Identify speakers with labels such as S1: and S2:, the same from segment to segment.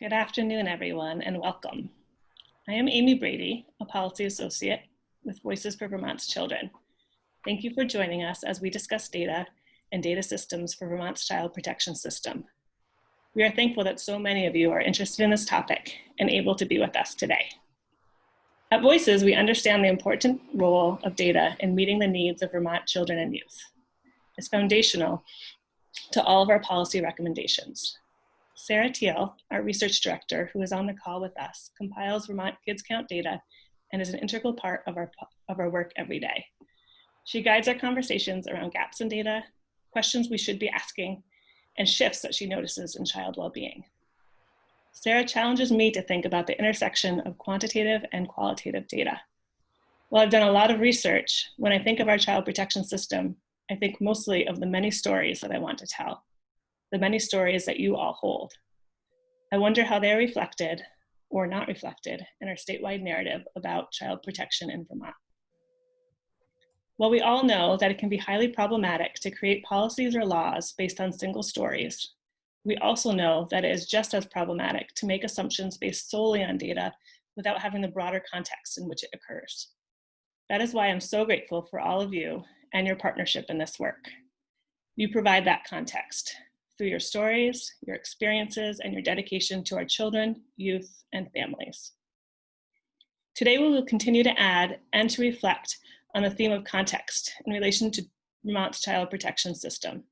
S1: Good afternoon, everyone, and welcome. I am Amy Brady, a policy associate with Voices for Vermont's Children. Thank you for joining us as we discuss data and data systems for Vermont's child protection system. We are thankful that so many of you are interested in this topic and able to be with us today. At Voices, we understand the important role of data in meeting the needs of Vermont children and youth. It's foundational to all of our policy recommendations. Sarah Teal, our research director, who is on the call with us, compiles Vermont Kids Count data and is an integral part of our work every day. She guides our conversations around gaps in data, questions we should be asking, and shifts that she notices in child well-being. Sarah challenges me to think about the intersection of quantitative and qualitative data. While I've done a lot of research, when I think of our child protection system, I think mostly of the many stories that I want to tell, the many stories that you all hold. I wonder how they're reflected or not reflected in our statewide narrative about child protection in Vermont. While we all know that it can be highly problematic to create policies or laws based on single stories, we also know that it is just as problematic to make assumptions based solely on data without having the broader context in which it occurs. That is why I'm so grateful for all of you and your partnership in this work. You provide that context through your stories, your experiences, and your dedication to our children, youth, and families. Today, we will continue to add and to reflect on the theme of context in relation to Vermont's child protection system.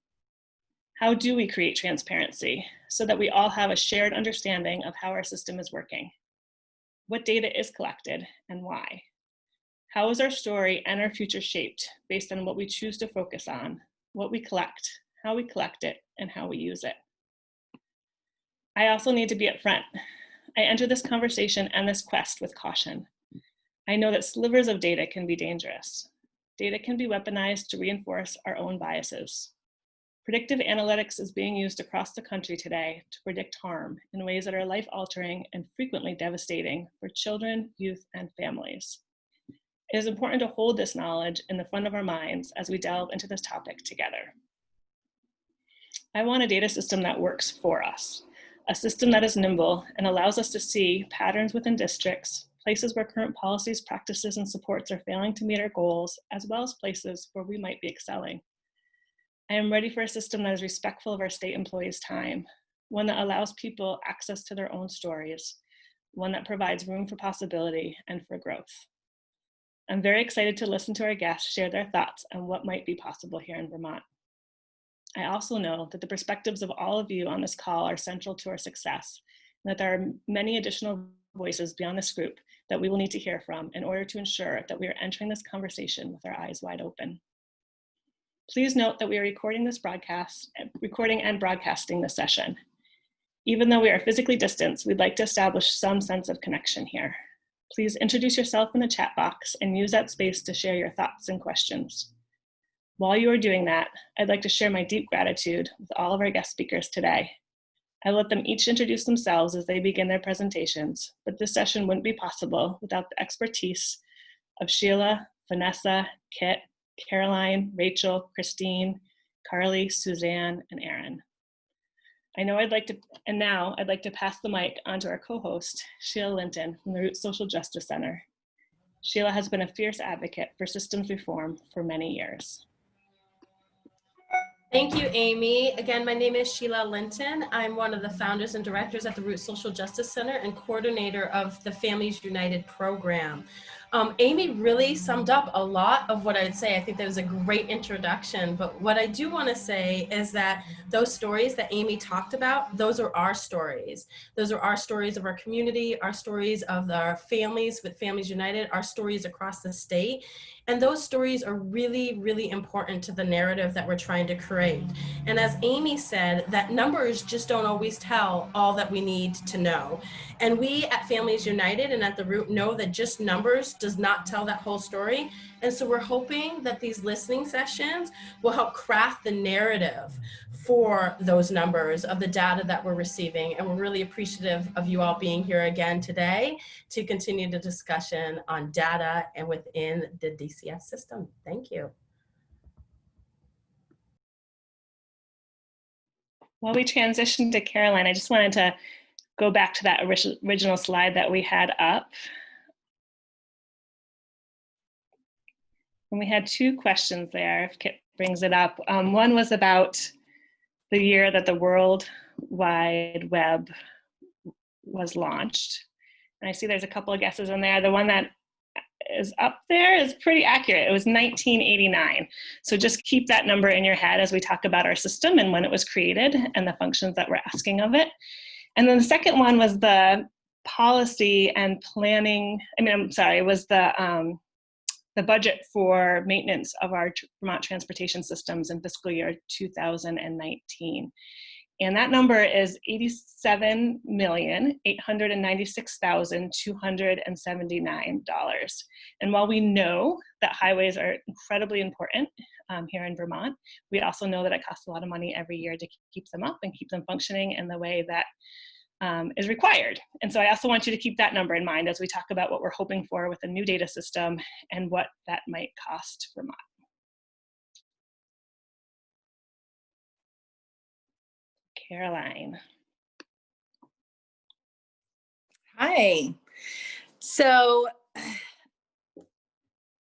S1: How do we create transparency so that we all have a shared understanding of how our system is working? What data is collected and why? How is our story and our future shaped based on what we choose to focus on, what we collect, how we collect it, and how we use it? I also need to be upfront. I enter this conversation and this quest with caution. I know that slivers of data can be dangerous. Data can be weaponized to reinforce our own biases. Predictive analytics is being used across the country today to predict harm in ways that are life-altering and frequently devastating for children, youth, and families. It is important to hold this knowledge in the front of our minds as we delve into this topic together. I want a data system that works for us, a system that is nimble and allows us to see patterns within districts, places where current policies, practices, and supports are failing to meet our goals, as well as places where we might be excelling. I am ready for a system that is respectful of our state employees' time, one that allows people access to their own stories, one that provides room for possibility and for growth. I'm very excited to listen to our guests share their thoughts on what might be possible here in Vermont. I also know that the perspectives of all of you on this call are central to our success, and that there are many additional voices beyond this group that we will need to hear from in order to ensure that we are entering this conversation with our eyes wide open. Please note that we are recording and broadcasting this session. Even though we are physically distanced, we'd like to establish some sense of connection here. Please introduce yourself in the chat box and use that space to share your thoughts and questions. While you are doing that, I'd like to share my deep gratitude with all of our guest speakers today. I let them each introduce themselves as they begin their presentations, but this session wouldn't be possible without the expertise of Sheila, Vanessa, Kit, Caroline, Rachel, Christine, Carly, Suzanne, and Erin. Now I'd like to pass the mic on to our co-host, Sheila Linton from the Root Social Justice Center. Sheila has been a fierce advocate for systems reform for many years.
S2: Thank you, Amy. Again, my name is Sheila Linton. I'm one of the founders and directors at the Root Social Justice Center and coordinator of the Families United program. Amy really summed up a lot of what I'd say. I think that was a great introduction, but what I do want to say is that those stories that Amy talked about, those are our stories. Those are our stories of our community, our stories of our families with Families United, our stories across the state. And those stories are really, really important to the narrative that we're trying to create. And as Amy said, that numbers just don't always tell all that we need to know. And we at Families United and at the Root know that just numbers does not tell that whole story. And so we're hoping that these listening sessions will help craft the narrative for those numbers of the data that we're receiving. And we're really appreciative of you all being here again today to continue the discussion on data and within the DCS system. Thank you.
S1: While we transition to Caroline, I just wanted to go back to that original slide that we had up. And we had two questions there, if Kit brings it up. One was about the year that the World Wide Web was launched. And I see there's a couple of guesses in there. The one that is up there is pretty accurate. It was 1989. So just keep that number in your head as we talk about our system and when it was created and the functions that we're asking of it. And then the second one was the policy and planning, was the budget for maintenance of our Vermont transportation systems in fiscal year 2019. And that number is $87,896,279. And while we know that highways are incredibly important here in Vermont, we also know that it costs a lot of money every year to keep them up and keep them functioning in the way that is required. And so I also want you to keep that number in mind as we talk about what we're hoping for with a new data system and what that might cost Vermont. Caroline.
S3: Hi. So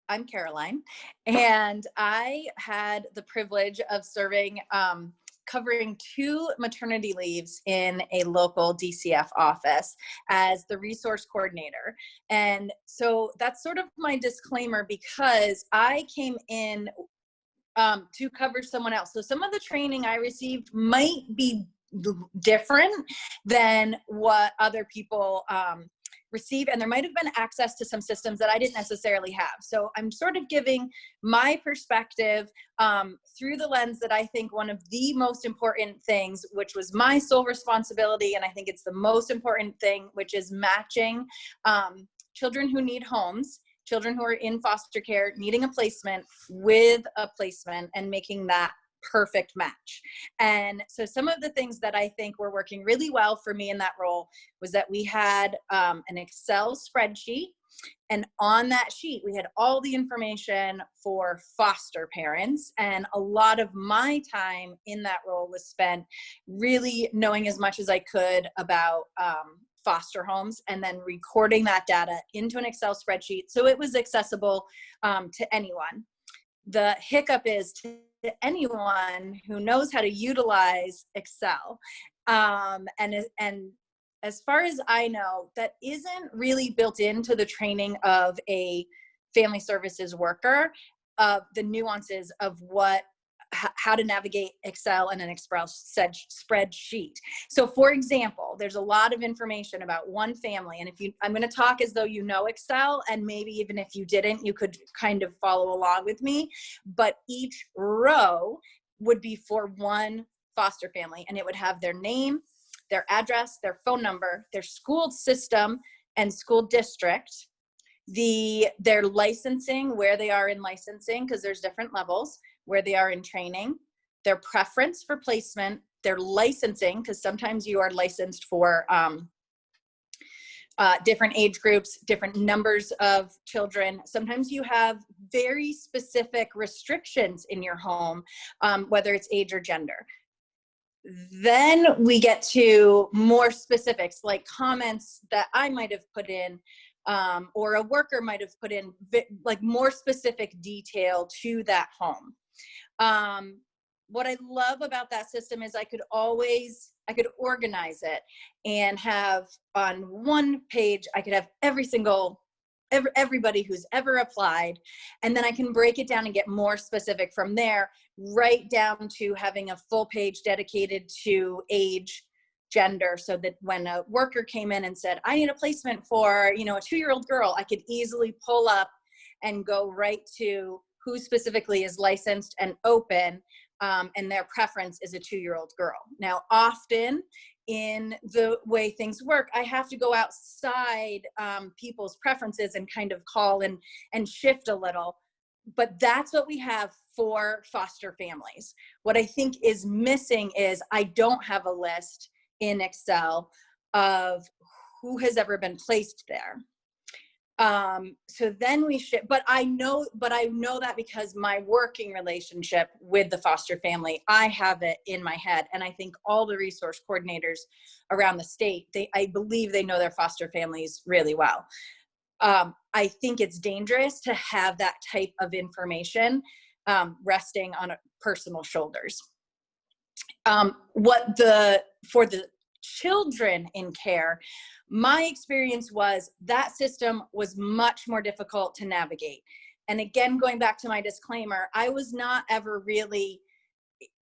S3: I'm Caroline, and I had the privilege of serving covering 2 maternity leaves in a local DCF office as the resource coordinator. And so that's sort of my disclaimer, because I came in to cover someone else. So some of the training I received might be different than what other people receive, and there might have been access to some systems that I didn't necessarily have. So I'm sort of giving my perspective through the lens that I think one of the most important things, which was my sole responsibility, and I think it's the most important thing, which is matching children who need homes, children who are in foster care needing a placement with a placement, and making that perfect match. And so some of the things that I think were working really well for me in that role was that we had an Excel spreadsheet, and on that sheet we had all the information for foster parents. And a lot of my time in that role was spent really knowing as much as I could about foster homes, and then recording that data into an Excel spreadsheet so it was accessible to anyone. The hiccup is to anyone who knows how to utilize Excel. And as far as I know, that isn't really built into the training of a family services worker, of the nuances of how to navigate Excel and an Excel spreadsheet. So for example, there's a lot of information about one family, and I'm going to talk as though you know Excel, and maybe even if you didn't, you could kind of follow along with me, but each row would be for one foster family, and it would have their name, their address, their phone number, their school system and school district, their licensing, where they are in licensing, because there's different levels, where they are in training, their preference for placement, their licensing, because sometimes you are licensed for different age groups, different numbers of children. Sometimes you have very specific restrictions in your home, whether it's age or gender. Then we get to more specifics, like comments that I might have put in, or a worker might have put in, like more specific detail to that home. What I love about that system is I could organize it and have on one page, I could have everybody who's ever applied, and then I can break it down and get more specific from there, right down to having a full page dedicated to age, gender, so that when a worker came in and said, I need a placement for, a 2-year-old girl, I could easily pull up and go right to who specifically is licensed and open, and their preference is a 2-year-old girl. Now, often in the way things work, I have to go outside people's preferences and kind of call and shift a little. But that's what we have for foster families. What I think is missing is I don't have a list in Excel of who has ever been placed there. So then we should, but I know that because my working relationship with the foster family, I have it in my head. And I think all the resource coordinators around the state, I believe they know their foster families really well. I think it's dangerous to have that type of information resting on a personal shoulders. For the children in care, my experience was that system was much more difficult to navigate. And again, going back to my disclaimer, I was not ever really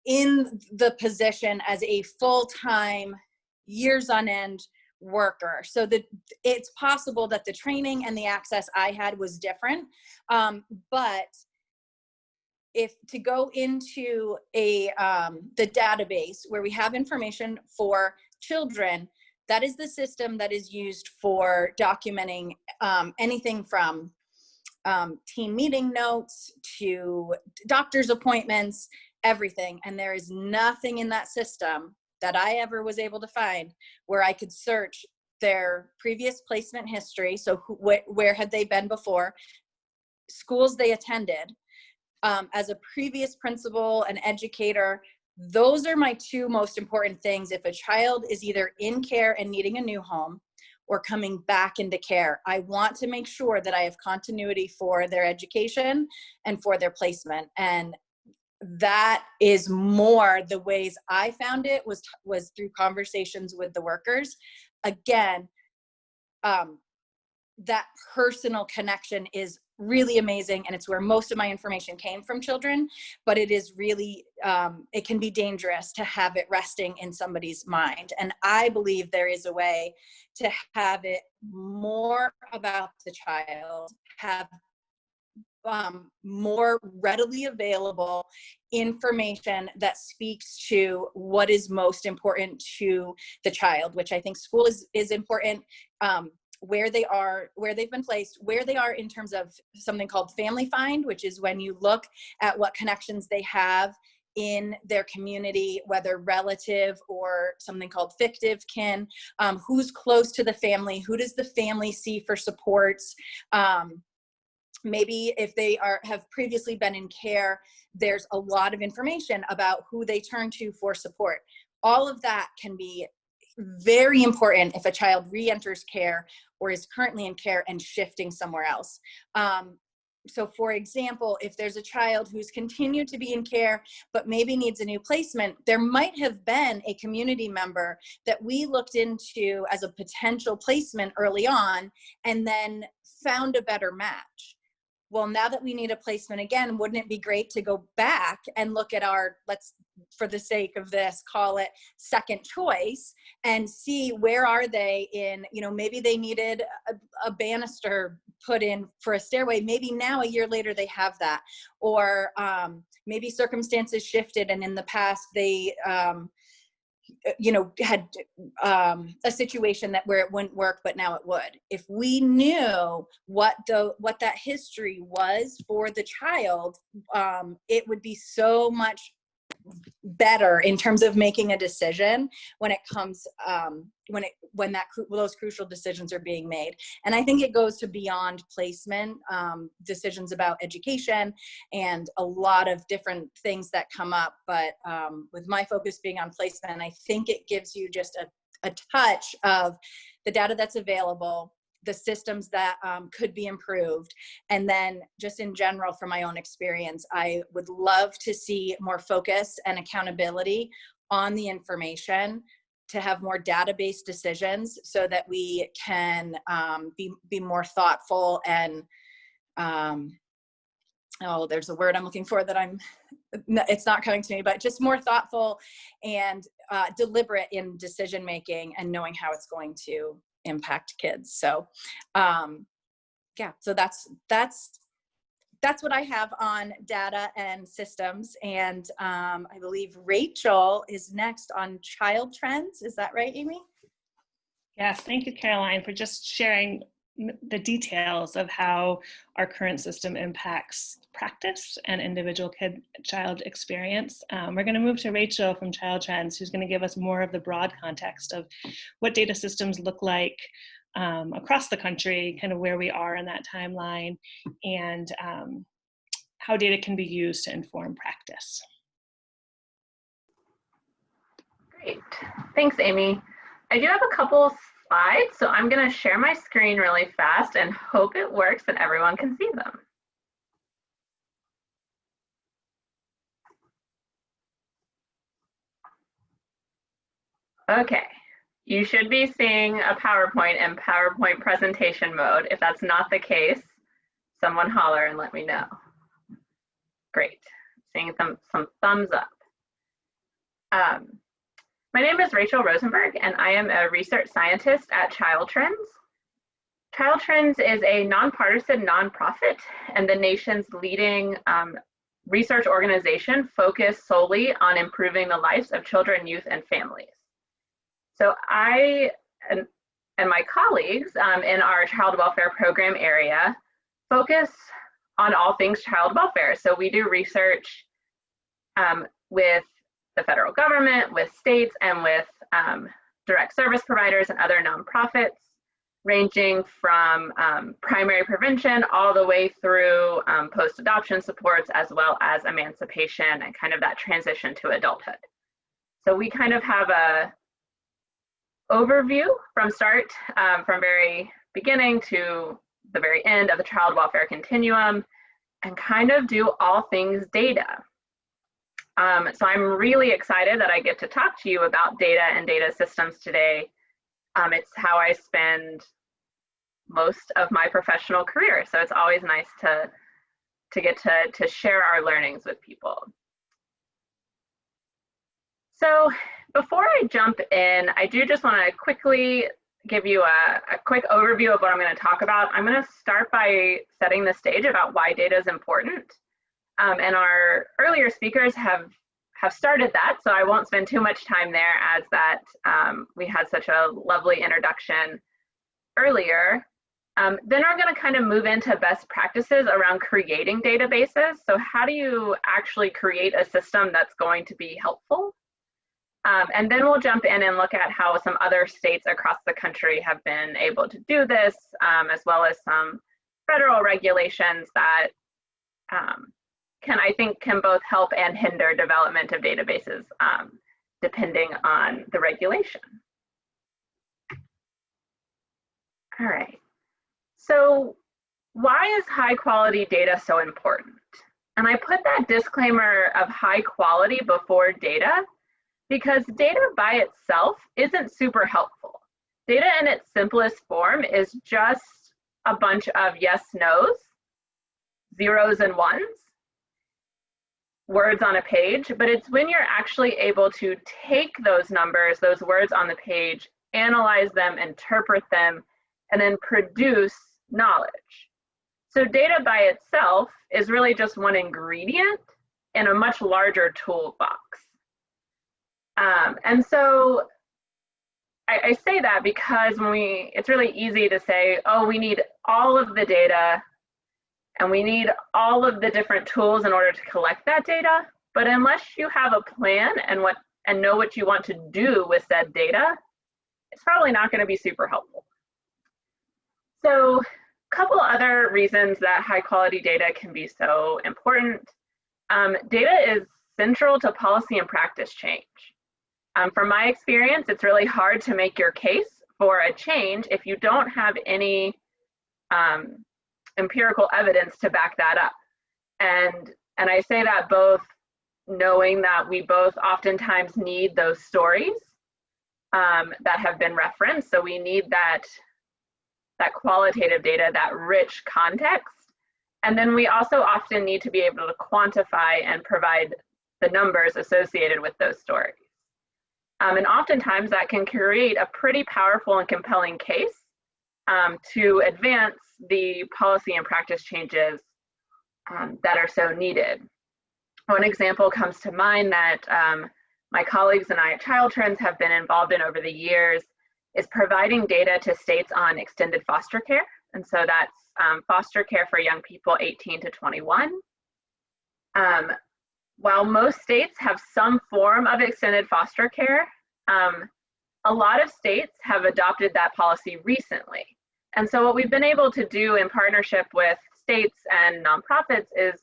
S3: in the position as a full-time, years on end worker. So it's possible that the training and the access I had was different. But if to go into the database where we have information for children, that is the system that is used for documenting anything from team meeting notes to doctor's appointments, everything. And there is nothing in that system that I ever was able to find where I could search their previous placement history. So where had they been before, schools they attended, as a previous principal and educator. Those are my two most important things. If a child is either in care and needing a new home or coming back into care, I want to make sure that I have continuity for their education and for their placement. And that is more the ways I found it was through conversations with the workers. Again, that personal connection is really amazing, and it's where most of my information came from children, but it is really, it can be dangerous to have it resting in somebody's mind. And I believe there is a way to have it more about the child, have more readily available information that speaks to what is most important to the child, which I think school is important. Where they are, where they've been placed, where they are in terms of something called family find, which is when you look at what connections they have in their community, whether relative or something called fictive kin, who's close to the family, who does the family see for supports. Maybe if they have previously been in care, there's a lot of information about who they turn to for support. All of that can be very important if a child re-enters care or is currently in care and shifting somewhere else. So for example, if there's a child who's continued to be in care, but maybe needs a new placement, there might have been a community member that we looked into as a potential placement early on and then found a better match. Well, now that we need a placement again, wouldn't it be great to go back and look at our, let's, for the sake of this, call it second choice, and see where are they in, maybe they needed a banister put in for a stairway. Maybe now a year later they have that. Or maybe circumstances shifted and in the past they, had a situation where it wouldn't work, but now it would. If we knew what that history was for the child, it would be so much better in terms of making a decision when it comes when those crucial decisions are being made. And I think it goes to beyond placement, decisions about education and a lot of different things that come up. But with my focus being on placement, I think it gives you just a touch of the data that's available, the systems that could be improved. And then just in general, from my own experience, I would love to see more focus and accountability on the information, to have more database decisions so that we can be more thoughtful and, there's a word I'm looking for that it's not coming to me, but just more thoughtful and deliberate in decision making and knowing how it's going to impact kids. So so that's what I have on data and systems. And I believe Rachel is next on child trends. Is that right, Amy?
S1: Yes, thank you, Caroline, for just sharing the details of how our current system impacts practice and individual child experience. We're going to move to Rachel from Child Trends, who's going to give us more of the broad context of what data systems look like, across the country, kind of where we are in that timeline, and how data can be used to inform practice.
S4: Great, thanks, Amy. I do have a couple slides, so I'm going to share my screen really fast and hope it works and everyone can see them. Okay, you should be seeing a PowerPoint in PowerPoint presentation mode. If that's not the case, someone holler and let me know. Great, seeing some thumbs up. My name is Rachel Rosenberg, and I am a research scientist at Child Trends. Child Trends is a nonpartisan nonprofit and the nation's leading research organization focused solely on improving the lives of children, youth, and families. So I and my colleagues in our child welfare program area focus on all things child welfare. So we do research with the federal government, with states, and with direct service providers and other nonprofits, ranging from primary prevention all the way through post-adoption supports, as well as emancipation and kind of that transition to adulthood. So we kind of have a overview from start, from very beginning to the very end of the child welfare continuum, and kind of do all things data. So I'm really excited that I get to talk to you about data and data systems today. It's how I spend most of my professional career, so it's always nice to get to share our learnings with people. So before I jump in, I do just want to quickly give you a quick overview of what I'm going to talk about. I'm going to start by setting the stage about why data is important. And our earlier speakers have started that, so I won't spend too much time there, as that we had such a lovely introduction earlier. Then we're going to kind of move into best practices around creating databases. So how do you actually create a system that's going to be helpful? And then we'll jump in and look at how some other states across the country have been able to do this, as well as some federal regulations that I think can both help and hinder development of databases, depending on the regulation. All right, so why is high quality data so important? And I put that disclaimer of high quality before data because data by itself isn't super helpful. Data in its simplest form is just a bunch of yes, no's, zeros and ones, words on a page, but it's when you're actually able to take those numbers, those words on the page, analyze them, interpret them, and then produce knowledge. So data by itself is really just one ingredient in a much larger toolbox. And so I say that because it's really easy to say, oh, we need all of the data and we need all of the different tools in order to collect that data. But unless you have a plan and know what you want to do with said data, it's probably not going to be super helpful. So a couple other reasons that high quality data can be so important. Data is central to policy and practice change. From my experience, it's really hard to make your case for a change if you don't have any empirical evidence to back that up. And I say that both knowing that we both oftentimes need those stories that have been referenced. So we need that qualitative data, that rich context. And then we also often need to be able to quantify and provide the numbers associated with those stories. And oftentimes that can create a pretty powerful and compelling case to advance the policy and practice changes that are so needed. One example comes to mind that my colleagues and I at Child Trends have been involved in over the years is providing data to states on extended foster care. And so that's foster care for young people 18 to 21. While most states have some form of extended foster care, a lot of states have adopted that policy recently. And so what we've been able to do in partnership with states and nonprofits is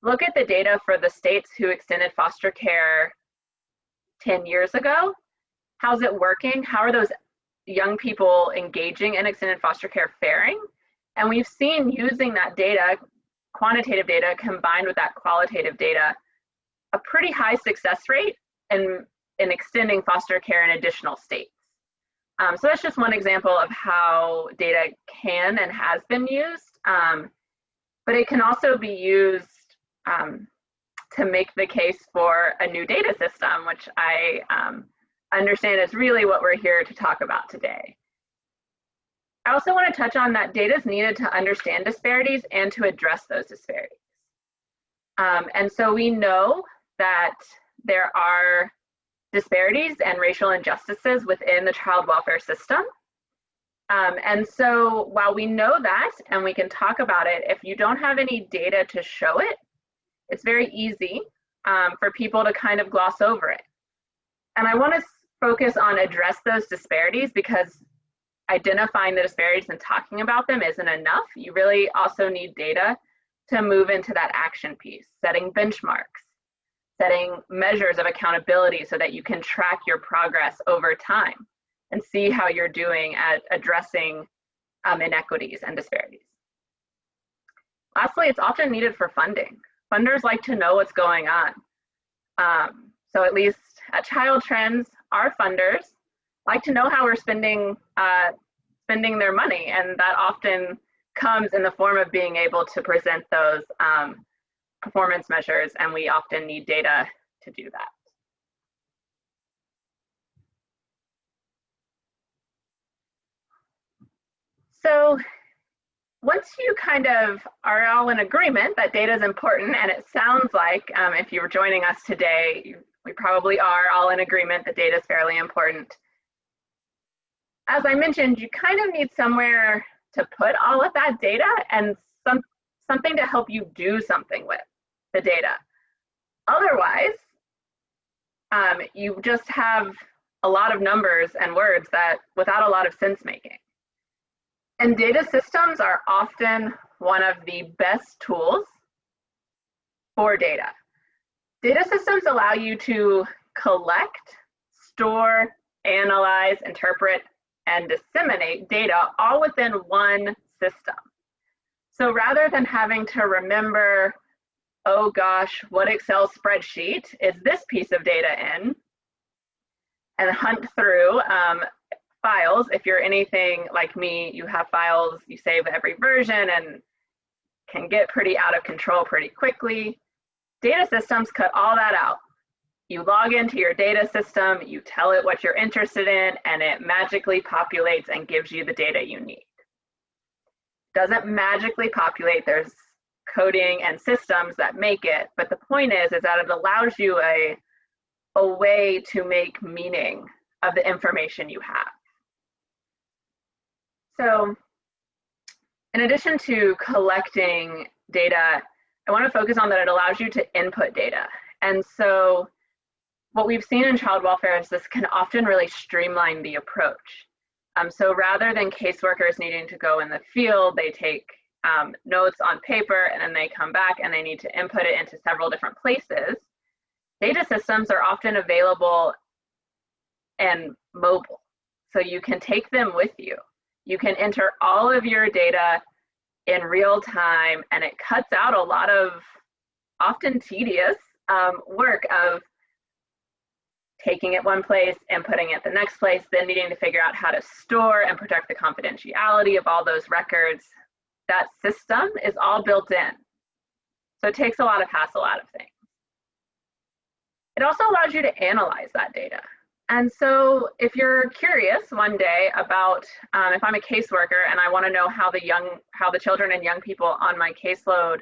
S4: look at the data for the states who extended foster care 10 years ago. How's it working? How are those young people engaging in extended foster care faring? And we've seen, using that data, quantitative data combined with that qualitative data, a pretty high success rate in extending foster care in additional states. So that's just one example of how data can and has been used, but it can also be used to make the case for a new data system, which I understand is really what we're here to talk about today. I also want to touch on that data is needed to understand disparities and to address those disparities. And so we know that there are disparities and racial injustices within the child welfare system. And so while we know that and we can talk about it, if you don't have any data to show it, it's very easy for people to kind of gloss over it. And I want to focus on address those disparities, because identifying the disparities and talking about them isn't enough. You really also need data to move into that action piece, setting benchmarks, setting measures of accountability so that you can track your progress over time and see how you're doing at addressing inequities and disparities. Lastly, it's often needed for funding. Funders like to know what's going on. So at least at Child Trends, our funders like to know how we're spending their money, and that often comes in the form of being able to present those performance measures, and we often need data to do that. So once you kind of are all in agreement that data is important, and it sounds like if you were joining us today, we probably are all in agreement that data is fairly important. As I mentioned, you kind of need somewhere to put all of that data and something to help you do something with the data. Otherwise, you just have a lot of numbers and words that without a lot of sense making. And data systems are often one of the best tools for data. Data systems allow you to collect, store, analyze, interpret, and disseminate data all within one system. So rather than having to remember, oh gosh, what Excel spreadsheet is this piece of data in, and hunt through files. If you're anything like me, you have files, you save every version and can get pretty out of control pretty quickly. Data systems cut all that out. You log into your data system, you tell it what you're interested in, and it magically populates and gives you the data you need. Doesn't magically populate, there's coding and systems that make it, but the point is that it allows you a way to make meaning of the information you have. So in addition to collecting data, I want to focus on that it allows you to input data. And so what we've seen in child welfare is this can often really streamline the approach. So rather than caseworkers needing to go in the field, they take notes on paper and then they come back and they need to input it into several different places. Data systems are often available and mobile. So you can take them with you. You can enter all of your data in real time, and it cuts out a lot of often tedious work of taking it one place and putting it the next place, then needing to figure out how to store and protect the confidentiality of all those records. That system is all built in. So it takes a lot of hassle out of things. It also allows you to analyze that data. And so if you're curious one day about if I'm a caseworker and I want to know how the children and young people on my caseload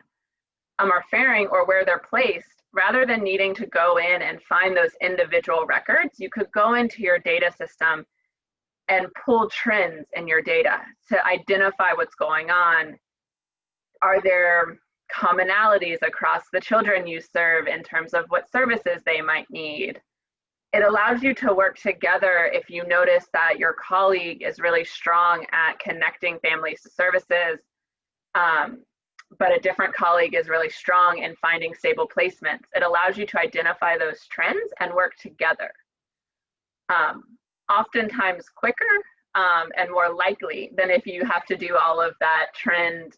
S4: are faring or where they're placed, rather than needing to go in and find those individual records, you could go into your data system and pull trends in your data to identify what's going on. Are there commonalities across the children you serve in terms of what services they might need? It allows you to work together if you notice that your colleague is really strong at connecting families to services, but a different colleague is really strong in finding stable placements. It allows you to identify those trends and work together. Oftentimes quicker and more likely than if you have to do all of that trend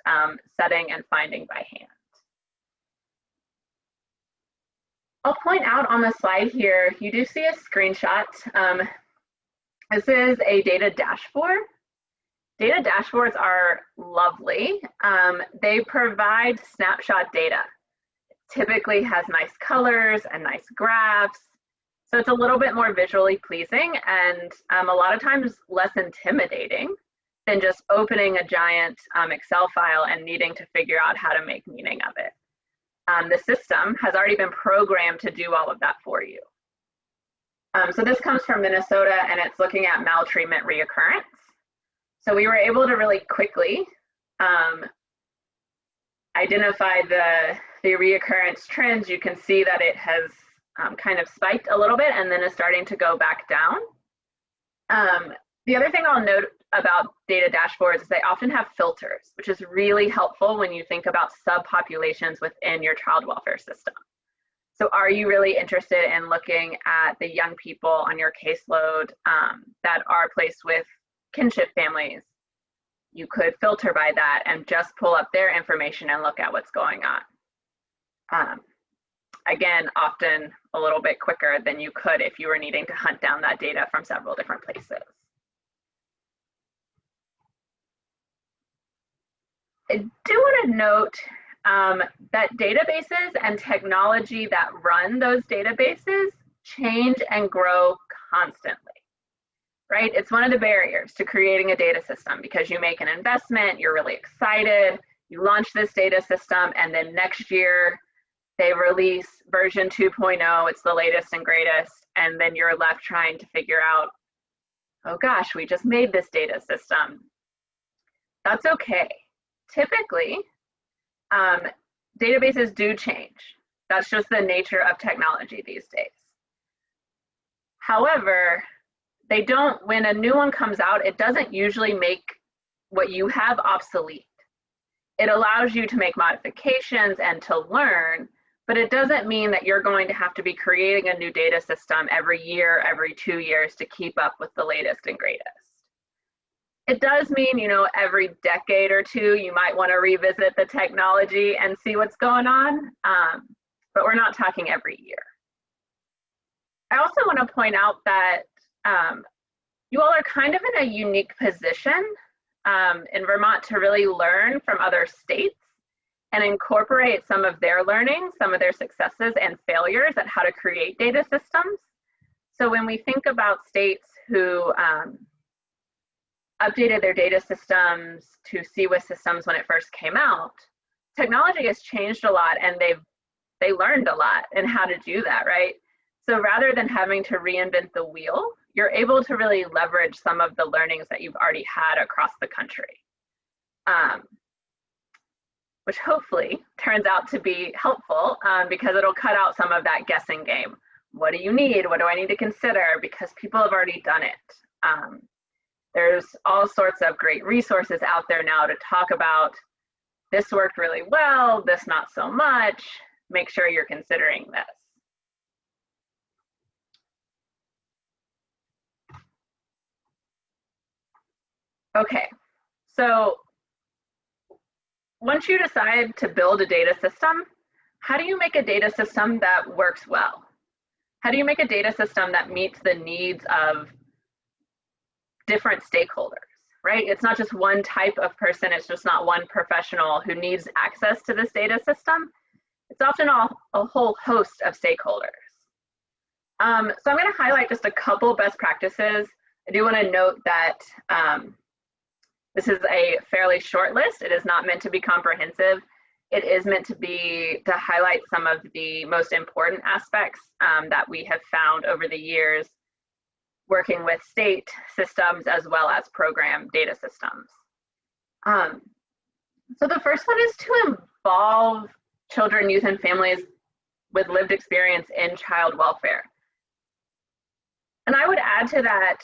S4: setting and finding by hand. I'll point out on the slide here, you do see a screenshot. This is a data dashboard. Data dashboards are lovely. They provide snapshot data. It typically has nice colors and nice graphs. So it's a little bit more visually pleasing and a lot of times less intimidating than just opening a giant Excel file and needing to figure out how to make meaning of it. The system has already been programmed to do all of that for you. So this comes from Minnesota and it's looking at maltreatment reoccurrence. So we were able to really quickly identify the reoccurrence trends. You can see that it has kind of spiked a little bit and then is starting to go back down. The other thing I'll note about data dashboards is they often have filters, which is really helpful when you think about subpopulations within your child welfare system. So are you really interested in looking at the young people on your caseload that are placed with kinship families? You could filter by that and just pull up their information and look at what's going on. Again, often a little bit quicker than you could if you were needing to hunt down that data from several different places. I do want to note that databases and technology that run those databases change and grow constantly, right? It's one of the barriers to creating a data system because you make an investment, you're really excited, you launch this data system, and then next year they release version 2.0, it's the latest and greatest, and then you're left trying to figure out, oh gosh, we just made this data system. That's okay. Typically, databases do change. That's just the nature of technology these days. However, they don't, when a new one comes out, it doesn't usually make what you have obsolete. It allows you to make modifications and to learn, but it doesn't mean that you're going to have to be creating a new data system every year, every 2 years to keep up with the latest and greatest. It does mean, you know, every decade or two, you might want to revisit the technology and see what's going on, but we're not talking every year. I also want to point out that you all are kind of in a unique position in Vermont to really learn from other states and incorporate some of their learning, some of their successes and failures at how to create data systems. So when we think about states who updated their data systems to CWIS systems when it first came out, technology has changed a lot and they learned a lot in how to do that, right? So rather than having to reinvent the wheel, you're able to really leverage some of the learnings that you've already had across the country, which hopefully turns out to be helpful because it'll cut out some of that guessing game. What do you need? What do I need to consider? Because people have already done it. There's all sorts of great resources out there now to talk about this worked really well, this not so much. Make sure you're considering this. Okay, so once you decide to build a data system, how do you make a data system that works well? How do you make a data system that meets the needs of different stakeholders, right? It's not just one type of person, it's just not one professional who needs access to this data system. It's often a whole host of stakeholders. So I'm going to highlight just a couple best practices. I do want to note that this is a fairly short list. It is not meant to be comprehensive. It is meant to highlight some of the most important aspects that we have found over the years working with state systems as well as program data systems. So the first one is to involve children, youth, and families with lived experience in child welfare. And I would add to that,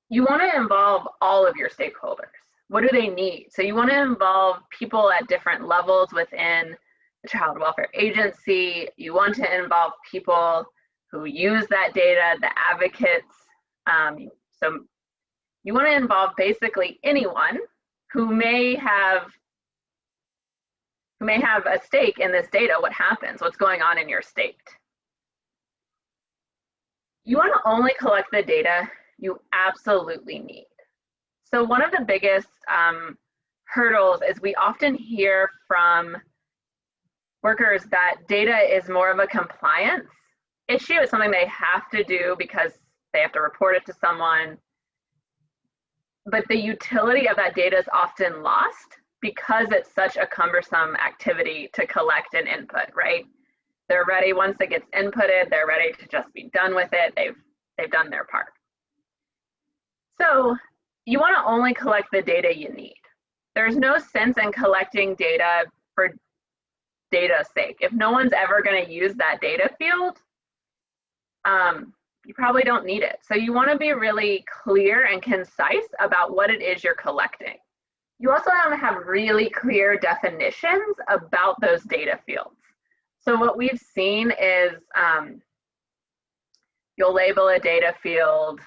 S4: you want to involve all of your stakeholders. What do they need? So you want to involve people at different levels within the child welfare agency. You want to involve people who use that data, the advocates. So you want to involve basically anyone who may have a stake in this data, what happens, what's going on in your state. You want to only collect the data you absolutely need. So one of the biggest hurdles is we often hear from workers that data is more of a compliance issue. It's something they have to do because they have to report it to someone. But the utility of that data is often lost because it's such a cumbersome activity to collect and input, right? They're ready, once it gets inputted, they're ready to just be done with it. They've done their part. So you want to only collect the data you need. There's no sense in collecting data for data's sake. If no one's ever going to use that data field, you probably don't need it. So you want to be really clear and concise about what it is you're collecting. You also want to have really clear definitions about those data fields. So what we've seen is you'll label a data field,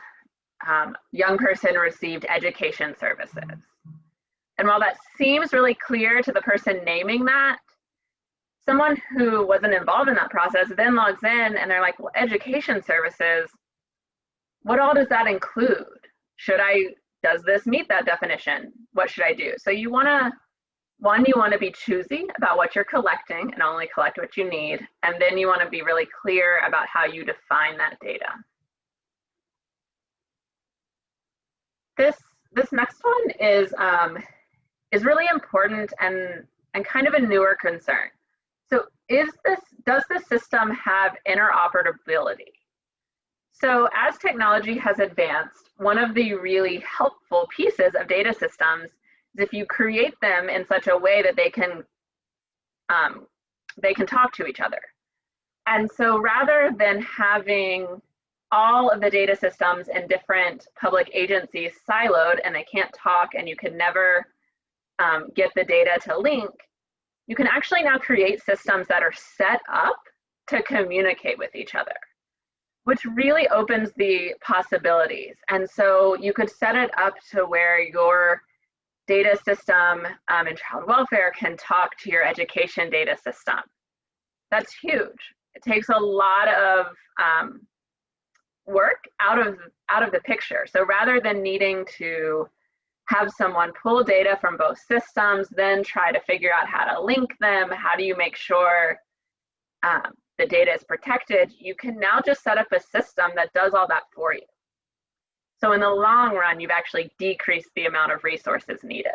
S4: young person received education services. And while that seems really clear to the person naming that, someone who wasn't involved in that process then logs in and they're like, well, education services, what all does that include? Does this meet that definition? What should I do? So you wanna be choosy about what you're collecting and only collect what you need. And then you wanna be really clear about how you define that data. This next one is really important and kind of a newer concern. So does the system have interoperability? So as technology has advanced, one of the really helpful pieces of data systems is if you create them in such a way that they can talk to each other. And so rather than having all of the data systems in different public agencies siloed and they can't talk and you can never get the data to link, you can actually now create systems that are set up to communicate with each other, which really opens the possibilities. And so you could set it up to where your data system in child welfare can talk to your education data system. That's huge. It takes a lot of work out of the picture. So rather than needing to have someone pull data from both systems, then try to figure out how to link them, how do you make sure the data is protected, you can now just set up a system that does all that for you. So in the long run, you've actually decreased the amount of resources needed.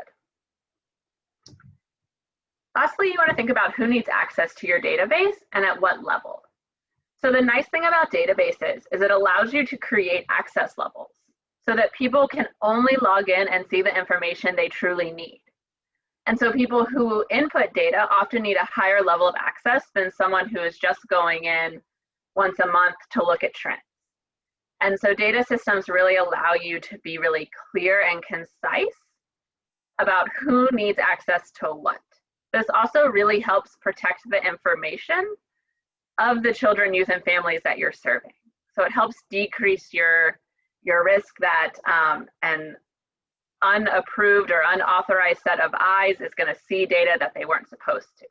S4: Lastly, you want to think about who needs access to your database and at what level. So the nice thing about databases is it allows you to create access levels so that people can only log in and see the information they truly need. And so people who input data often need a higher level of access than someone who is just going in once a month to look at trends. And so data systems really allow you to be really clear and concise about who needs access to what. This also really helps protect the information of the children, youth, and families that you're serving. So it helps decrease your risk that an unapproved or unauthorized set of eyes is going to see data that they weren't supposed to.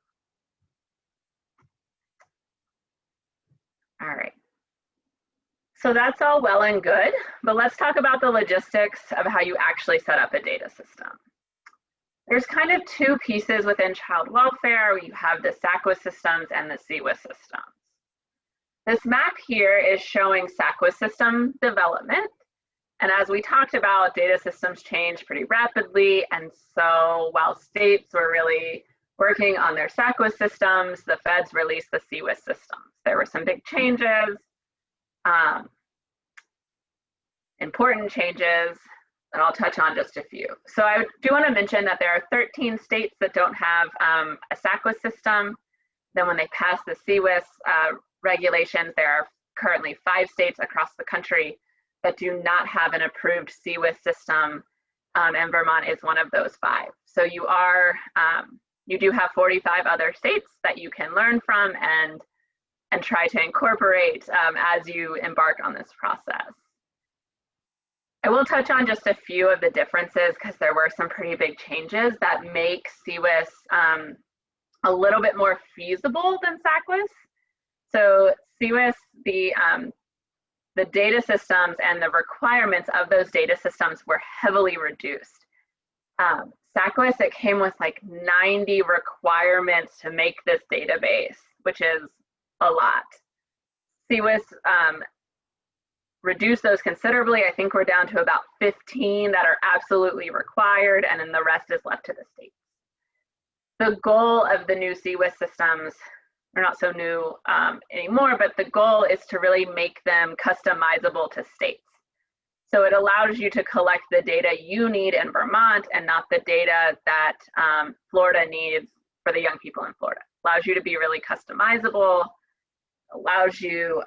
S4: All right. So that's all well and good, but let's talk about the logistics of how you actually set up a data system. There's kind of two pieces within child welfare. You have the SACWIS systems and the CWIS systems. This map here is showing SACWIS system development. And as we talked about, data systems change pretty rapidly. And so while states were really working on their SACWIS systems, the feds released the CWIS systems. There were some big changes, important changes, and I'll touch on just a few. So I do want to mention that there are 13 states that don't have a SACWIS system. Then when they pass the CWIS regulations, there are currently 5 states across the country that do not have an approved CWIS system, and Vermont is one of those 5. So you do have 45 other states that you can learn from and try to incorporate as you embark on this process. I will touch on just a few of the differences because there were some pretty big changes that make CWIS a little bit more feasible than SACWIS. So CWIS, the data systems and the requirements of those data systems were heavily reduced. SACWIS, it came with like 90 requirements to make this database, which is a lot. CWIS reduced those considerably. I think we're down to about 15 that are absolutely required, and then the rest is left to the states. The goal of the new CWIS systems, they're not so new anymore, but the goal is to really make them customizable to states. So it allows you to collect the data you need in Vermont and not the data that Florida needs for the young people in Florida. Allows you to be really customizable, allows you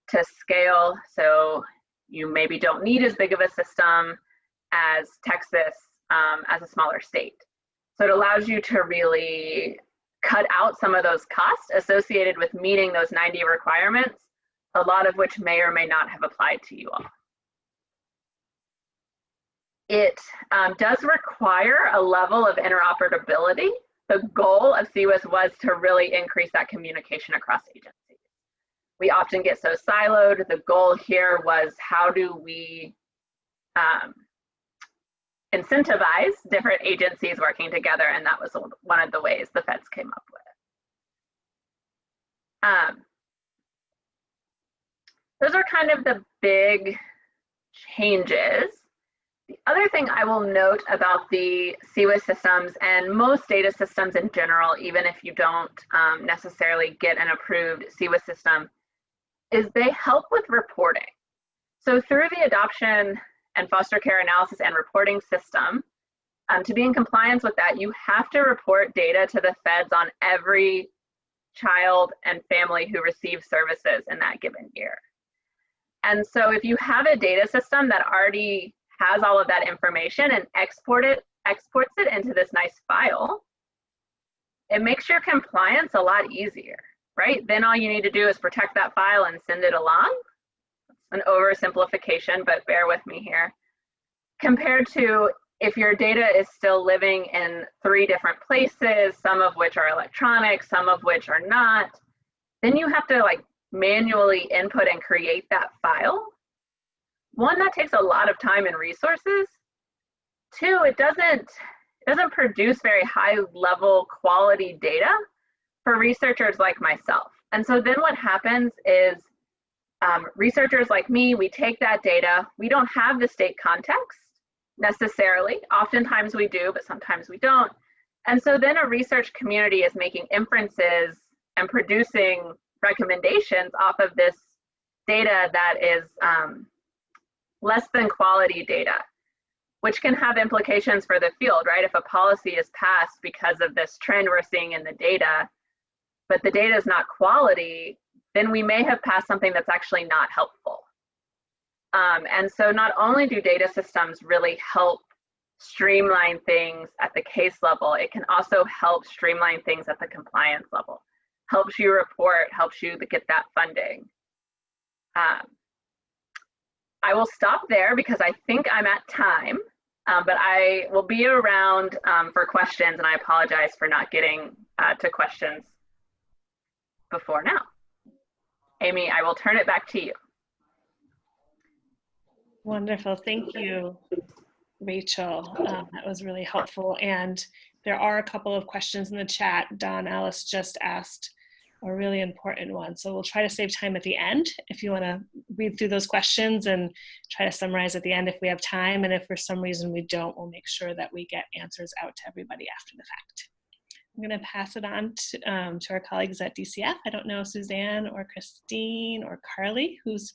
S4: to scale, so you maybe don't need as big of a system as Texas as a smaller state. So it allows you to really cut out some of those costs associated with meeting those 90 requirements, a lot of which may or may not have applied to you all. It does require a level of interoperability. The goal of CWIS was to really increase that communication across agencies. We often get so siloed. The goal here was, how do we incentivize different agencies working together, and that was one of the ways the feds came up with it. Those are kind of the big changes. The other thing I will note about the CWIS systems, and most data systems in general, even if you don't necessarily get an approved CWIS system, is they help with reporting. So through the adoption and foster care analysis and reporting system, to be in compliance with that, you have to report data to the feds on every child and family who receives services in that given year. And so if you have a data system that already has all of that information and exports it into this nice file, it makes your compliance a lot easier, right? Then all you need to do is protect that file and send it along. An oversimplification, but bear with me here. Compared to if your data is still living in 3 different places, some of which are electronic, some of which are not, then you have to like manually input and create that file. 1, that takes a lot of time and resources. 2, it doesn't produce very high level quality data for researchers like myself. And so then what happens is researchers like me, we take that data, we don't have the state context necessarily. Oftentimes we do, but sometimes we don't. And so then a research community is making inferences and producing recommendations off of this data that is less than quality data, which can have implications for the field, right? If a policy is passed because of this trend we're seeing in the data, but the data is not quality, then we may have passed something that's actually not helpful. And so not only do data systems really help streamline things at the case level, it can also help streamline things at the compliance level. Helps you report, helps you to get that funding. I will stop there because I think I'm at time, but I will be around for questions, and I apologize for not getting to questions before now. Amy, I will turn it back to you.
S1: Wonderful, thank you, Rachel. That was really helpful. And there are a couple of questions in the chat. Don Alice just asked a really important one. So we'll try to save time at the end if you want to read through those questions and try to summarize at the end if we have time. And if for some reason we don't, we'll make sure that we get answers out to everybody after the fact. I'm going to pass it on to our colleagues at DCF. I don't know, Suzanne or Christine or Carly, who's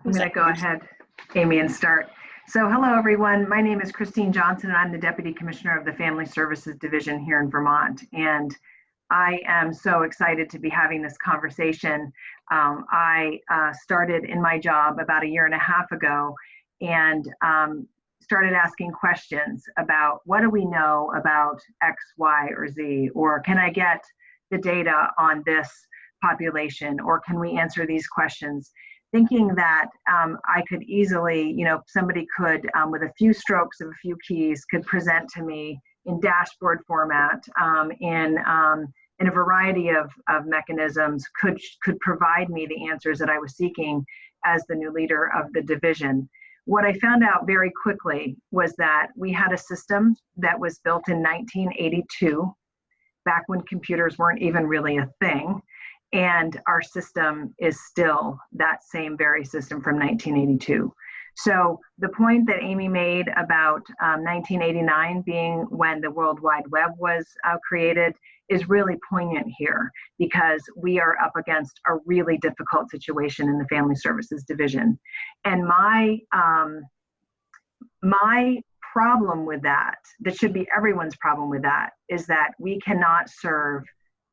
S5: I'm going to go ahead, Amy, and start. So hello, everyone. My name is Christine Johnson, and I'm the Deputy Commissioner of the Family Services Division here in Vermont. And I am so excited to be having this conversation. I started in my job about 1.5 years ago and started asking questions about what do we know about X, Y, or Z, or can I get the data on this population, or can we answer these questions? Thinking that I could easily, somebody could, with a few strokes of a few keys, could present to me in dashboard format, in a variety of mechanisms, could provide me the answers that I was seeking as the new leader of the division. What I found out very quickly was that we had a system that was built in 1982, back when computers weren't even really a thing. And our system is still that same very system from 1982. So the point that Amy made about 1989 being when the World Wide Web was created is really poignant here, because we are up against a really difficult situation in the Family Services Division. And my problem with that should be everyone's problem with that, is that we cannot serve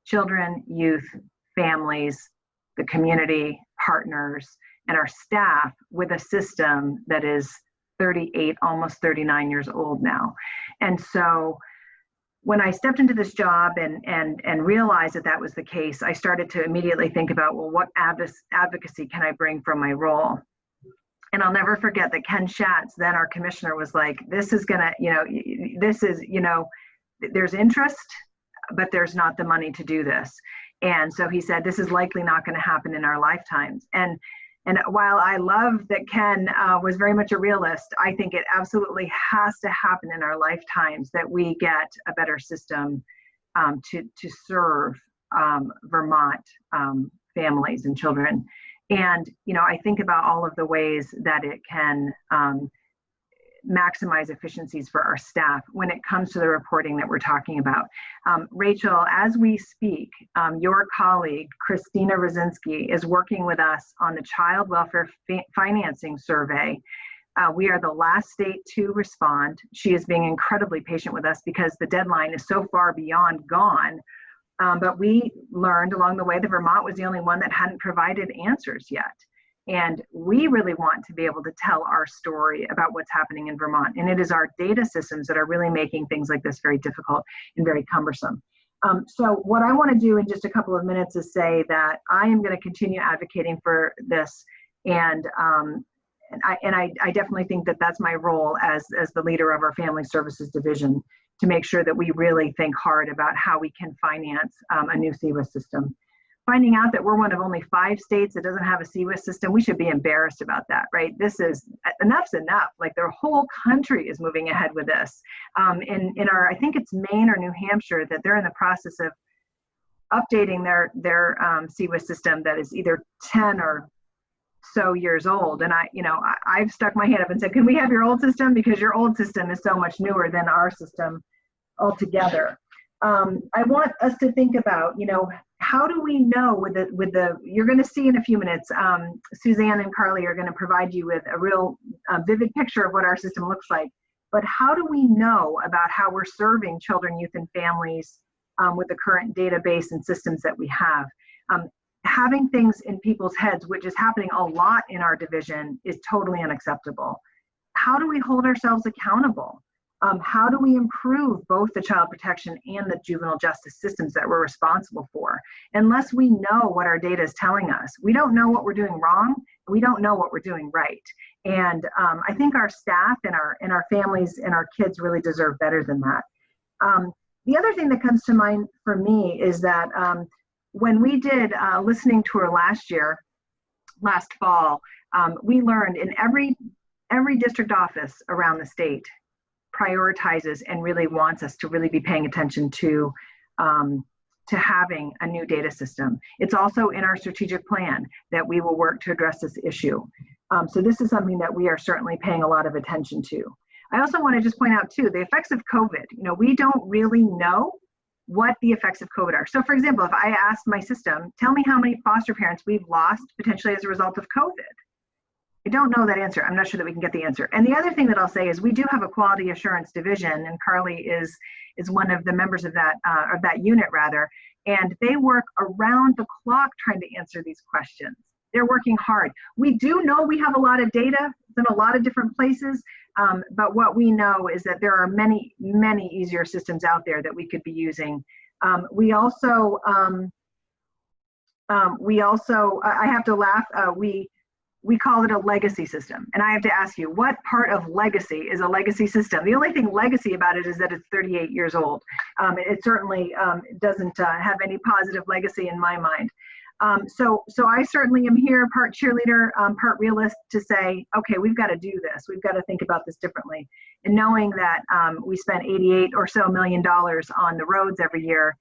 S5: children, youth, families, the community, partners, and our staff with a system that is 38, almost 39 years old now. And so when I stepped into this job and realized that that was the case, I started to immediately think about, well, what advocacy can I bring from my role? And I'll never forget that Ken Schatz, then our commissioner, was like, this is gonna, there's interest, but there's not the money to do this. And so he said, this is likely not going to happen in our lifetimes. And while I love that Ken was very much a realist, I think it absolutely has to happen in our lifetimes that we get a better system to serve Vermont families and children. And, I think about all of the ways that it can maximize efficiencies for our staff when it comes to the reporting that we're talking about. Rachel, as we speak, your colleague, Christina Rosinski, is working with us on the Child Welfare Financing Survey. We are the last state to respond. She is being incredibly patient with us because the deadline is so far beyond gone. But we learned along the way that Vermont was the only one that hadn't provided answers yet. And we really want to be able to tell our story about what's happening in Vermont. And it is our data systems that are really making things like this very difficult and very cumbersome. So what I want to do in just a couple of minutes is say that I am going to continue advocating for this. And I definitely think that that's my role as the leader of our Family Services Division, to make sure that we really think hard about how we can finance a new CWIS system. Finding out that we're one of only 5 states that doesn't have a CWIS system, we should be embarrassed about that, right? This is, enough's enough. Like, their whole country is moving ahead with this. In our, I think it's Maine or New Hampshire, that they're in the process of updating their CWIS system that is either 10 or so years old. And I've stuck my hand up and said, can we have your old system? Because your old system is so much newer than our system altogether. I want us to think about, how do we know with the you're going to see in a few minutes, Suzanne and Carly are going to provide you with a real vivid picture of what our system looks like. But how do we know about how we're serving children, youth, and families with the current database and systems that we have? Having things in people's heads, which is happening a lot in our division, is totally unacceptable. How do we hold ourselves accountable? How do we improve both the child protection and the juvenile justice systems that we're responsible for? Unless we know what our data is telling us, we don't know what we're doing wrong. We don't know what we're doing right. And I think our staff and our families and our kids really deserve better than that. The other thing that comes to mind for me is that when we did a listening tour last fall, we learned in every district office around the state prioritizes and really wants us to really be paying attention to having a new data system. It's also in our strategic plan that we will work to address this issue. So this is something that we are certainly paying a lot of attention to. I also want to just point out too, the effects of COVID. We don't really know what the effects of COVID are. So for example, if I asked my system, tell me how many foster parents we've lost potentially as a result of COVID, I don't know that answer. I'm not sure that we can get the answer. And the other thing that I'll say is we do have a quality assurance division, and Carly is one of the members of that unit rather. And they work around the clock trying to answer these questions. They're working hard. We do know we have a lot of data in a lot of different places, but what we know is that there are many, many easier systems out there that we could be using. We also, I have to laugh, we call it a legacy system. And I have to ask you, what part of legacy is a legacy system? The only thing legacy about it is that it's 38 years old. It certainly doesn't have any positive legacy in my mind. So I certainly am here, part cheerleader, part realist, to say, okay, we've got to do this. We've got to think about this differently. And knowing that we spend $88 or so million on the roads every year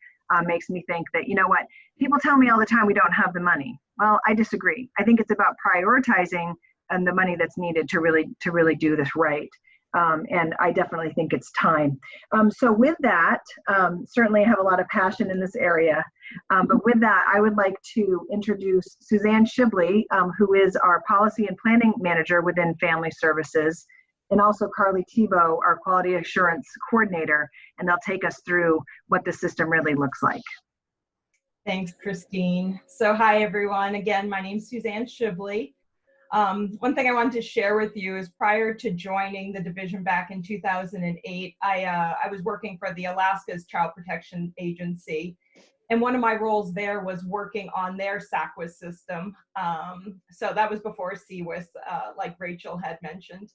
S5: makes me think that, you know what, people tell me all the time we don't have the money. Well, I disagree. I think it's about prioritizing and the money that's needed to really do this right. And I definitely think it's time. So with that, certainly I have a lot of passion in this area. But with that, I would like to introduce Suzanne Shibley, who is our Policy and Planning Manager within Family Services, and also Carly Tebow, our Quality Assurance Coordinator, and they'll take us through what the system really looks like.
S6: Thanks, Christine. So hi, everyone. Again, my name is Suzanne Shibley. One thing I wanted to share with you is prior to joining the division back in 2008, I was working for the Alaska's Child Protection Agency. And one of my roles there was working on their SACWIS system. So that was before CWIS, like Rachel had mentioned.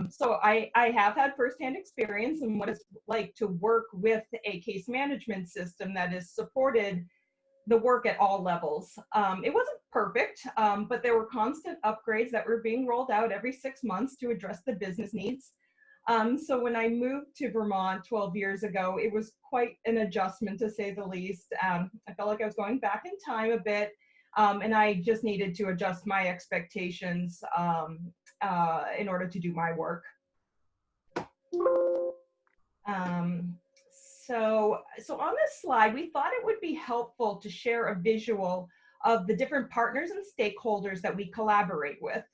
S6: So I have had firsthand experience in what it's like to work with a case management system that has supported the work at all levels. It wasn't perfect, but there were constant upgrades that were being rolled out every 6 months to address the business needs. So when I moved to Vermont 12 years ago, it was quite an adjustment, to say the least. I felt like I was going back in time a bit, and I just needed to adjust my expectations in order to do my work. So on this slide, we thought it would be helpful to share a visual of the different partners and stakeholders that we collaborate with,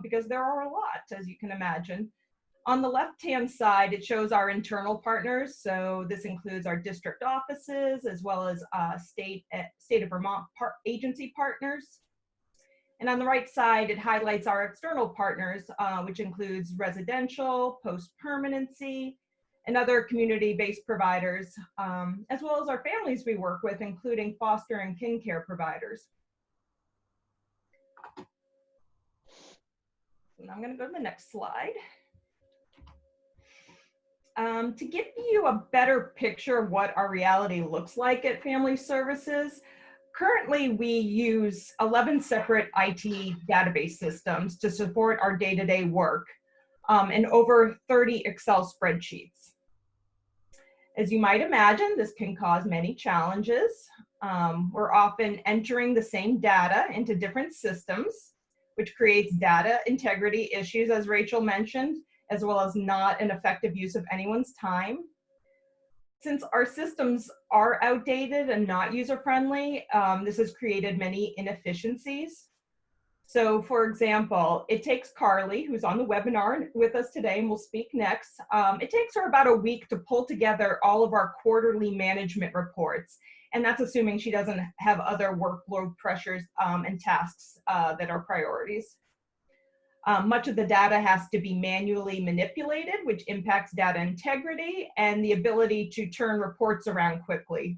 S6: because there are a lot, as you can imagine. On the left-hand side, it shows our internal partners. So this includes our district offices, as well as state of Vermont agency partners. And on the right side, it highlights our external partners, which includes residential, post-permanency, and other community-based providers, as well as our families we work with, including foster and kin care providers. And I'm going to go to the next slide. To give you a better picture of what our reality looks like at Family Services, currently we use 11 separate IT database systems to support our day-to-day work, and over 30 Excel spreadsheets. As you might imagine, this can cause many challenges. We're often entering the same data into different systems, which creates data integrity issues, as Rachel mentioned, as well as not an effective use of anyone's time. Since our systems are outdated and not user-friendly, this has created many inefficiencies. So for example, it takes Carly, who's on the webinar with us today and will speak next, it takes her about a week to pull together all of our quarterly management reports. And that's assuming she doesn't have other workload pressures and tasks that are priorities. Much of the data has to be manually manipulated, which impacts data integrity and the ability to turn reports around quickly.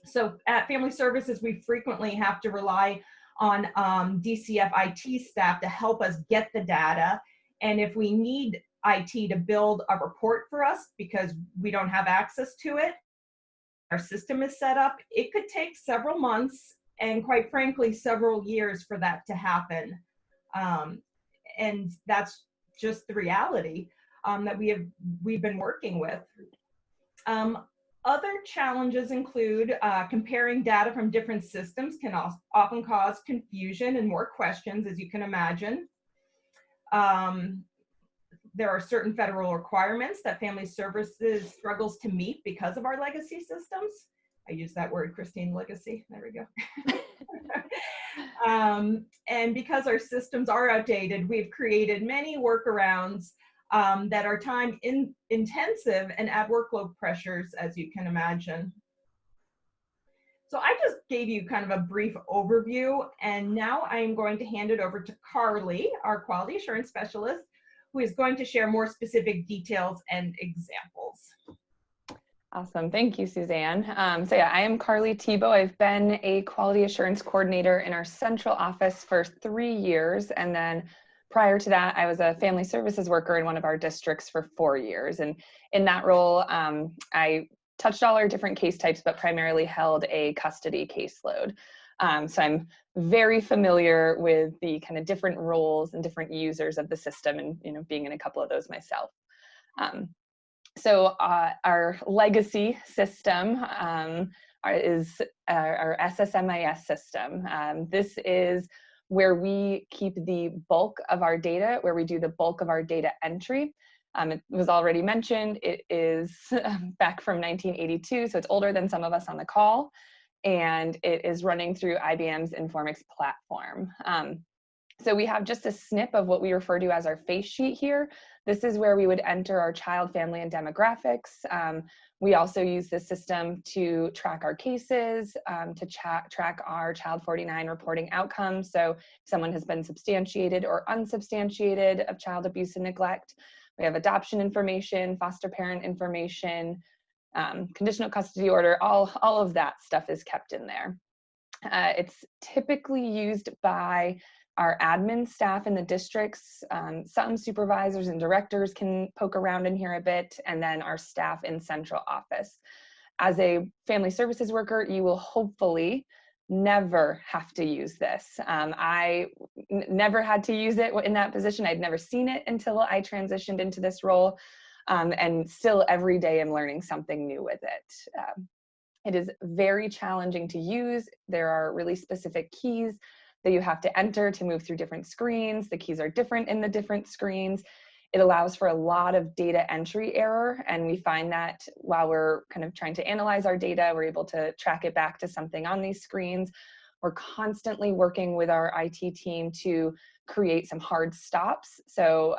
S6: So at Family Services, we frequently have to rely on DCF IT staff to help us get the data. And if we need IT to build a report for us because we don't have access to it, our system is set up, it could take several months and quite frankly, several years for that to happen. And that's just the reality that we've been working with. Other challenges include comparing data from different systems can often cause confusion and more questions, as you can imagine. There are certain federal requirements that Family Services struggles to meet because of our legacy systems. I use that word, Christine, legacy. There we go. And because our systems are outdated, we've created many workarounds that are time intensive and add workload pressures, as you can imagine. So I just gave you kind of a brief overview, and now I am going to hand it over to Carly, our quality assurance specialist, who is going to share more specific details and examples.
S7: Awesome. Thank you, Suzanne. So yeah, I am Carly Tebow. I've been a quality assurance coordinator in our central office for 3 years. And then prior to that, I was a family services worker in one of our districts for 4 years. And in that role, I touched all our different case types, but primarily held a custody caseload. So I'm very familiar with the kind of different roles and different users of the system, and being in a couple of those myself. So our legacy system is our SSMIS system. This is where we keep the bulk of our data, where we do the bulk of our data entry. It was already mentioned, it is back from 1982, so it's older than some of us on the call, and it is running through IBM's Informix platform. So we have just a snip of what we refer to as our face sheet here. This is where we would enter our child, family, and demographics. We also use this system to track our cases, to track our Child 49 reporting outcomes. So if someone has been substantiated or unsubstantiated of child abuse and neglect. We have adoption information, foster parent information, conditional custody order, all of that stuff is kept in there. It's typically used by our admin staff in the districts. Some supervisors and directors can poke around in here a bit, and then our staff in central office. As a family services worker, you will hopefully never have to use this. I never had to use it in that position. I'd never seen it until I transitioned into this role, and still every day I'm learning something new with it. It is very challenging to use. There are really specific keys that you have to enter to move through different screens. The keys are different in the different screens. It allows for a lot of data entry error, and we find that while we're kind of trying to analyze our data, we're able to track it back to something on these screens. We're constantly working with our IT team to create some hard stops. So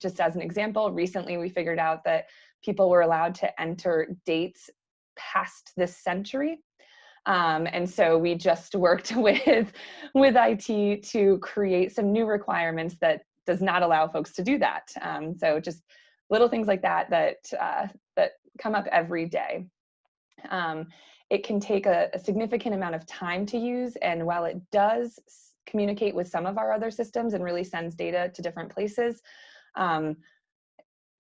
S7: just as an example, recently we figured out that people were allowed to enter dates past this century. And so we just worked with IT to create some new requirements that does not allow folks to do that. So just little things like that come up every day. It can take a significant amount of time to use, and while it does communicate with some of our other systems and really sends data to different places,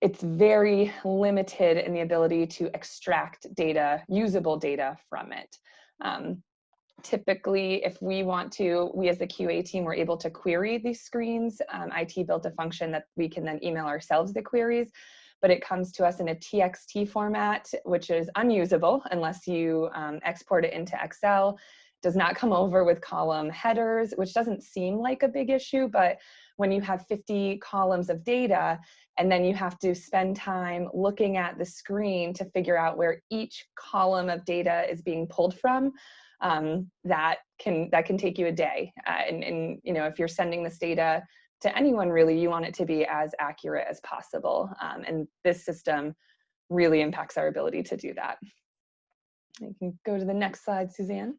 S7: it's very limited in the ability to extract data, usable data from it. Typically, if we want to, we as the QA team were able to query these screens. IT built a function that we can then email ourselves the queries, but it comes to us in a TXT format, which is unusable unless you export it into Excel. It does not come over with column headers, which doesn't seem like a big issue, but when you have 50 columns of data, and then you have to spend time looking at the screen to figure out where each column of data is being pulled from, that can take you a day. And if you're sending this data to anyone, really, you want it to be as accurate as possible. And this system really impacts our ability to do that. You can go to the next slide, Suzanne.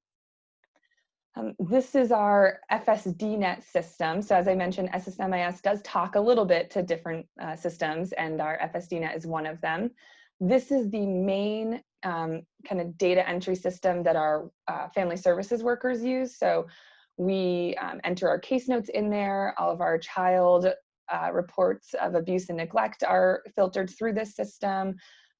S7: This is our FSDNet system. So as I mentioned, SSMIS does talk a little bit to different systems, and our FSDNet is one of them. This is the main kind of data entry system that our family services workers use. So we enter our case notes in there. All of our child reports of abuse and neglect are filtered through this system.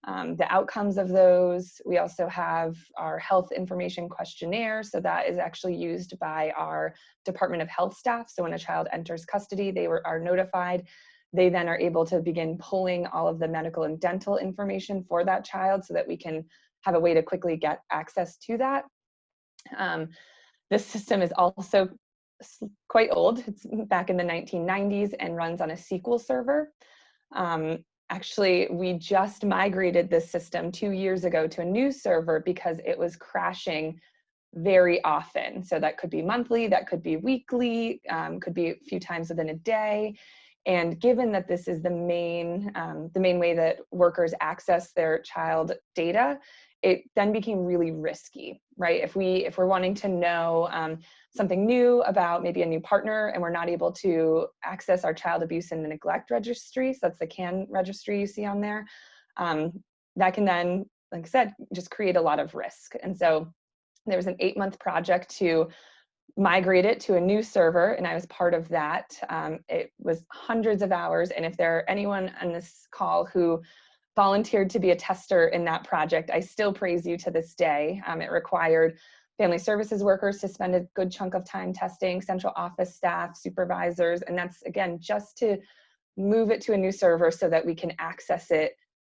S7: The outcomes of those. We also have our health information questionnaire. So that is actually used by our Department of Health staff. So when a child enters custody, they are notified. They then are able to begin pulling all of the medical and dental information for that child so that we can have a way to quickly get access to that. This system is also quite old. It's back in the 1990s and runs on a SQL server. Actually, we just migrated this system 2 years ago to a new server because it was crashing very often. So that could be monthly, that could be weekly, could be a few times within a day. And given that this is the main way that workers access their child data, it then became really risky, right? If we're wanting to know something new about maybe a new partner and we're not able to access our child abuse and neglect registry, so that's the CAN registry you see on there, that can then, like I said, just create a lot of risk. And so there was an 8-month project to migrate it to a new server, and I was part of that. It was hundreds of hours, and if there are anyone on this call who volunteered to be a tester in that project, I still praise you to this day. It required family services workers to spend a good chunk of time testing, central office staff, supervisors, and that's, again, just to move it to a new server so that we can access it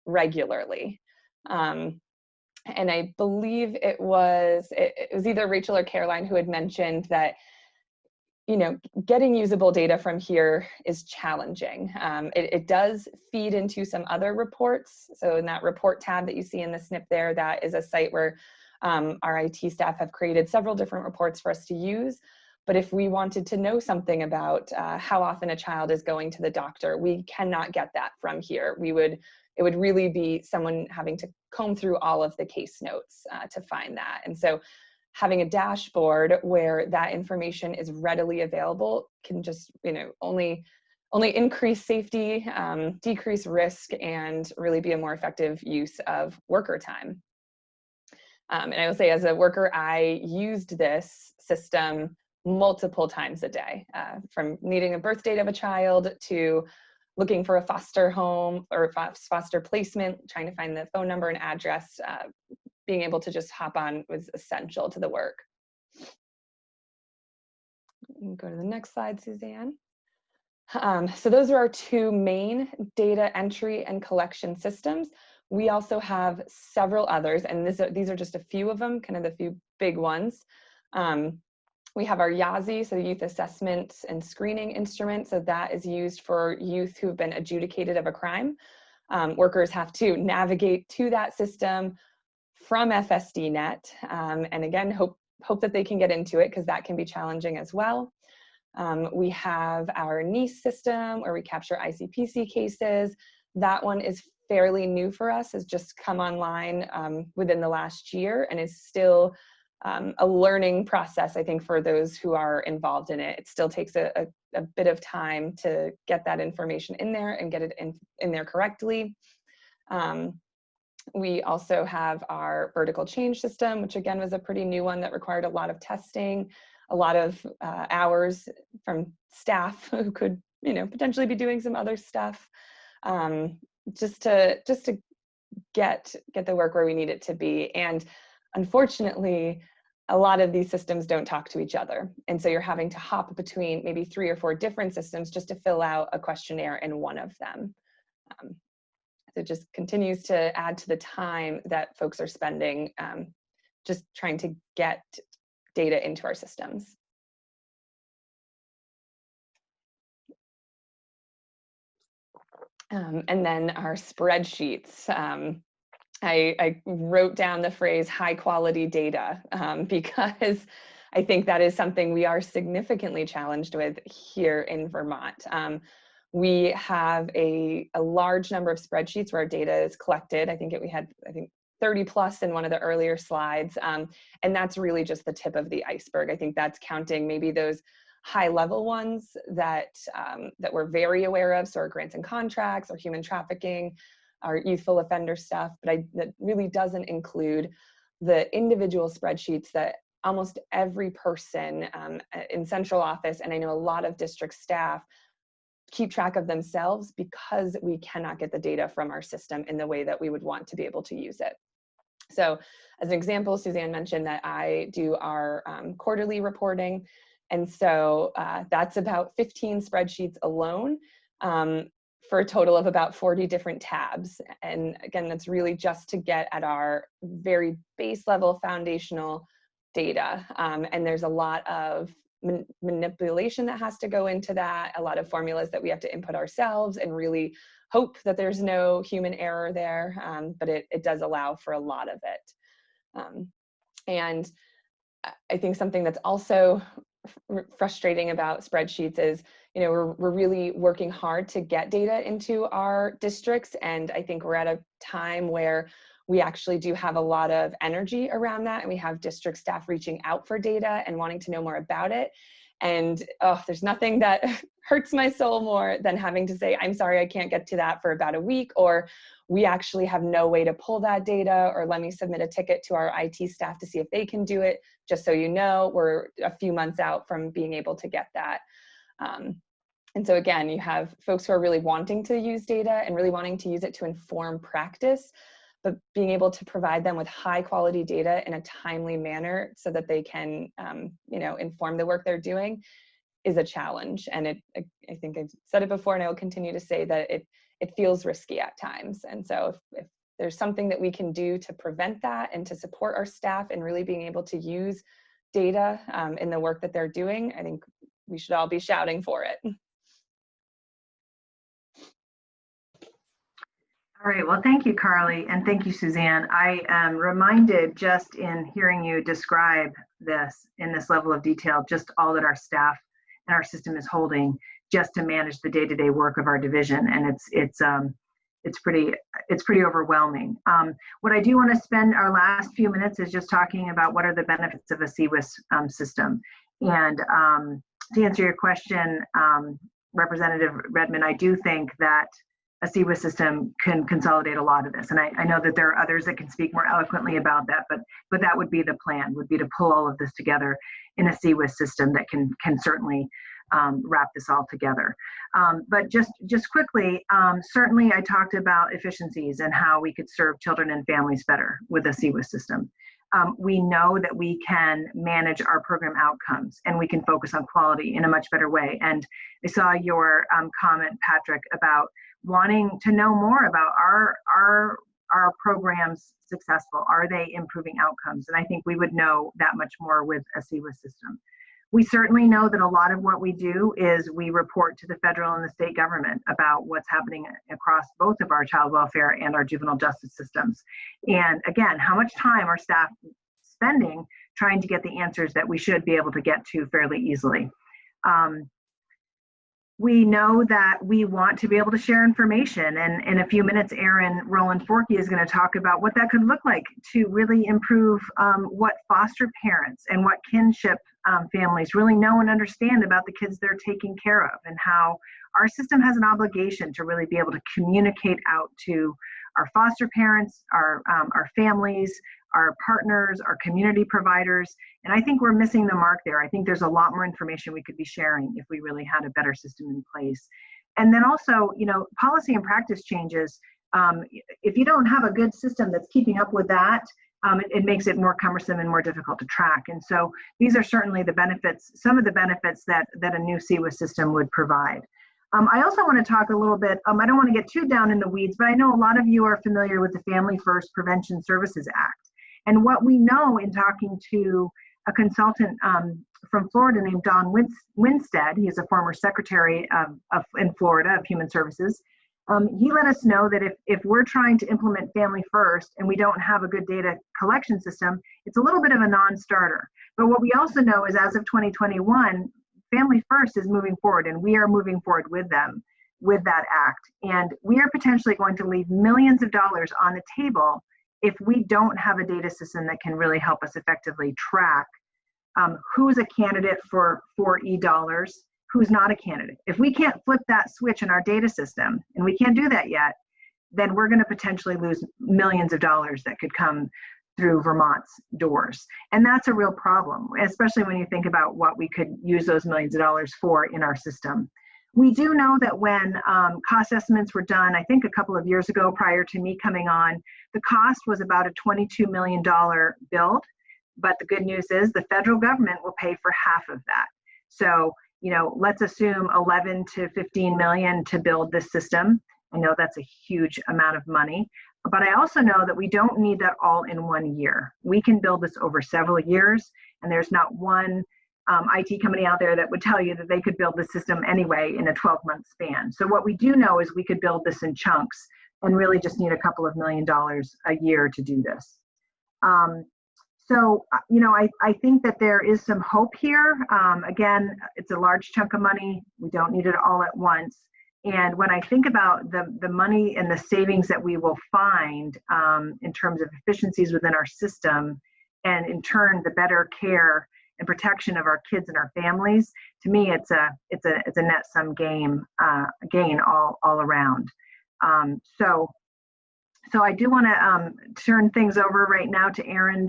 S7: regularly. And I believe it was either Rachel or Caroline who had mentioned that, you know, getting usable data from here is challenging. It does feed into some other reports. So in that report tab that you see in the snip there, that is a site where our IT staff have created several different reports for us to use. But if we wanted to know something about how often a child is going to the doctor, we cannot get that from here. It would really be someone having to comb through all of the case notes to find that. And so having a dashboard where that information is readily available can just, you know, only increase safety, decrease risk, and really be a more effective use of worker time. And I will say, as a worker, I used this system multiple times a day, from needing a birth date of a child to looking for a foster home or foster placement, trying to find the phone number and address. Being able to just hop on was essential to the work. Go to the next slide, Suzanne. So those are our two main data entry and collection systems. We also have several others, and these are just a few of them, kind of the few big ones. We have our YASI, so Youth Assessment and Screening Instrument. So that is used for youth who have been adjudicated of a crime. Workers have to navigate to that system from FSDNet, and again, hope that they can get into it, because that can be challenging as well. We have our NICE system where we capture ICPC cases. That one is fairly new for us, has just come online within the last year, and is still a learning process, I think, for those who are involved in it. It still takes a bit of time to get that information in there and get it in there correctly. We also have our vertical change system, which again was a pretty new one that required a lot of testing, a lot of hours from staff who could, you know, potentially be doing some other stuff, just to get the work where we need it to be. And unfortunately, a lot of these systems don't talk to each other. And so you're having to hop between maybe 3 or 4 different systems just to fill out a questionnaire in one of them. So it just continues to add to the time that folks are spending just trying to get data into our systems. And then our spreadsheets. I wrote down the phrase high quality data because I think that is something we are significantly challenged with here in Vermont. We have a large number of spreadsheets where our data is collected. I think we had 30 plus in one of the earlier slides. And that's really just the tip of the iceberg. I think that's counting maybe those high level ones that we're very aware of, so our grants and contracts, our human trafficking, our youthful offender stuff, but that really doesn't include the individual spreadsheets that almost every person in central office, and I know a lot of district staff, keep track of themselves because we cannot get the data from our system in the way that we would want to be able to use it. So as an example, Suzanne mentioned that I do our quarterly reporting. And so that's about 15 spreadsheets alone for a total of about 40 different tabs. And again, that's really just to get at our very base level foundational data. And there's a lot of manipulation that has to go into that, a lot of formulas that we have to input ourselves and really hope that there's no human error there, but it does allow for a lot of it. And I think something that's also frustrating about spreadsheets is, you know, we're really working hard to get data into our districts, and I think we're at a time where we actually do have a lot of energy around that, and we have district staff reaching out for data and wanting to know more about it. And there's nothing that hurts my soul more than having to say, I'm sorry, I can't get to that for about a week, or we actually have no way to pull that data, or let me submit a ticket to our IT staff to see if they can do it. Just so you know, we're a few months out from being able to get that. And so again, you have folks who are really wanting to use data and really wanting to use it to inform practice, but being able to provide them with high quality data in a timely manner so that they can, inform the work they're doing is a challenge. And I think I've said it before, and I will continue to say that it feels risky at times. And so if there's something that we can do to prevent that and to support our staff in really being able to use data in the work that they're doing, I think we should all be shouting for it.
S5: All right, well, thank you, Carly, and thank you, Suzanne. I am reminded just in hearing you describe this in this level of detail, just all that our staff and our system is holding just to manage the day-to-day work of our division, and it's pretty overwhelming. What I do want to spend our last few minutes is just talking about what are the benefits of a CWIS system. And to answer your question, Representative Redmond, I do think that a CWIS system can consolidate a lot of this. And I know that there are others that can speak more eloquently about that, but that would be the plan, would be to pull all of this together in a CWIS system that can certainly wrap this all together. But just quickly, certainly I talked about efficiencies and how we could serve children and families better with a CWIS system. We know that we can manage our program outcomes and we can focus on quality in a much better way. And I saw your comment, Patrick, about wanting to know more about our programs successful? Are they improving outcomes? And I think we would know that much more with a CWIS system. We certainly know that a lot of what we do is we report to the federal and the state government about what's happening across both of our child welfare and our juvenile justice systems. And again, how much time are staff spending trying to get the answers that we should be able to get to fairly easily? We know that we want to be able to share information, and in a few minutes, Erin Rowland Forkey is going to talk about what that could look like to really improve what foster parents and what kinship families really know and understand about the kids they're taking care of, and how our system has an obligation to really be able to communicate out to our foster parents, our families, our partners, our community providers. And I think we're missing the mark there. I think there's a lot more information we could be sharing if we really had a better system in place. And then also, policy and practice changes. If you don't have a good system that's keeping up with that, it makes it more cumbersome and more difficult to track. And so these are certainly the benefits, some of the benefits that a new CWIS system would provide. I also want to talk a little bit, I don't want to get too down in the weeds, but I know a lot of you are familiar with the Family First Prevention Services Act. And what we know in talking to a consultant from Florida named Don Winstead, he is a former secretary in Florida of Human Services, he let us know that if we're trying to implement Family First and we don't have a good data collection system, it's a little bit of a non-starter. But what we also know is as of 2021, Family First is moving forward, and we are moving forward with them, with that act. And we are potentially going to leave millions of dollars on the table if we don't have a data system that can really help us effectively track who's a candidate for e-dollars, who's not a candidate. If we can't flip that switch in our data system, and we can't do that yet, then we're going to potentially lose millions of dollars that could come through Vermont's doors. And that's a real problem, especially when you think about what we could use those millions of dollars for in our system. We do know that when cost estimates were done, I think a couple of years ago prior to me coming on, the cost was about a $22 million build. But the good news is the federal government will pay for half of that. So, let's assume 11 to 15 million to build this system. I know that's a huge amount of money, but I also know that we don't need that all in 1 year. We can build this over several years, and there's not one IT company out there that would tell you that they could build the system anyway in a 12-month span. So what we do know is we could build this in chunks and really just need a couple of $1 million a year to do this. I think that there is some hope here. Again, it's a large chunk of money. We don't need it all at once. And when I think about the money and the savings that we will find in terms of efficiencies within our system, and in turn the better care and protection of our kids and our families, to me it's a net sum gain all around. So I do want to turn things over right now to Aaron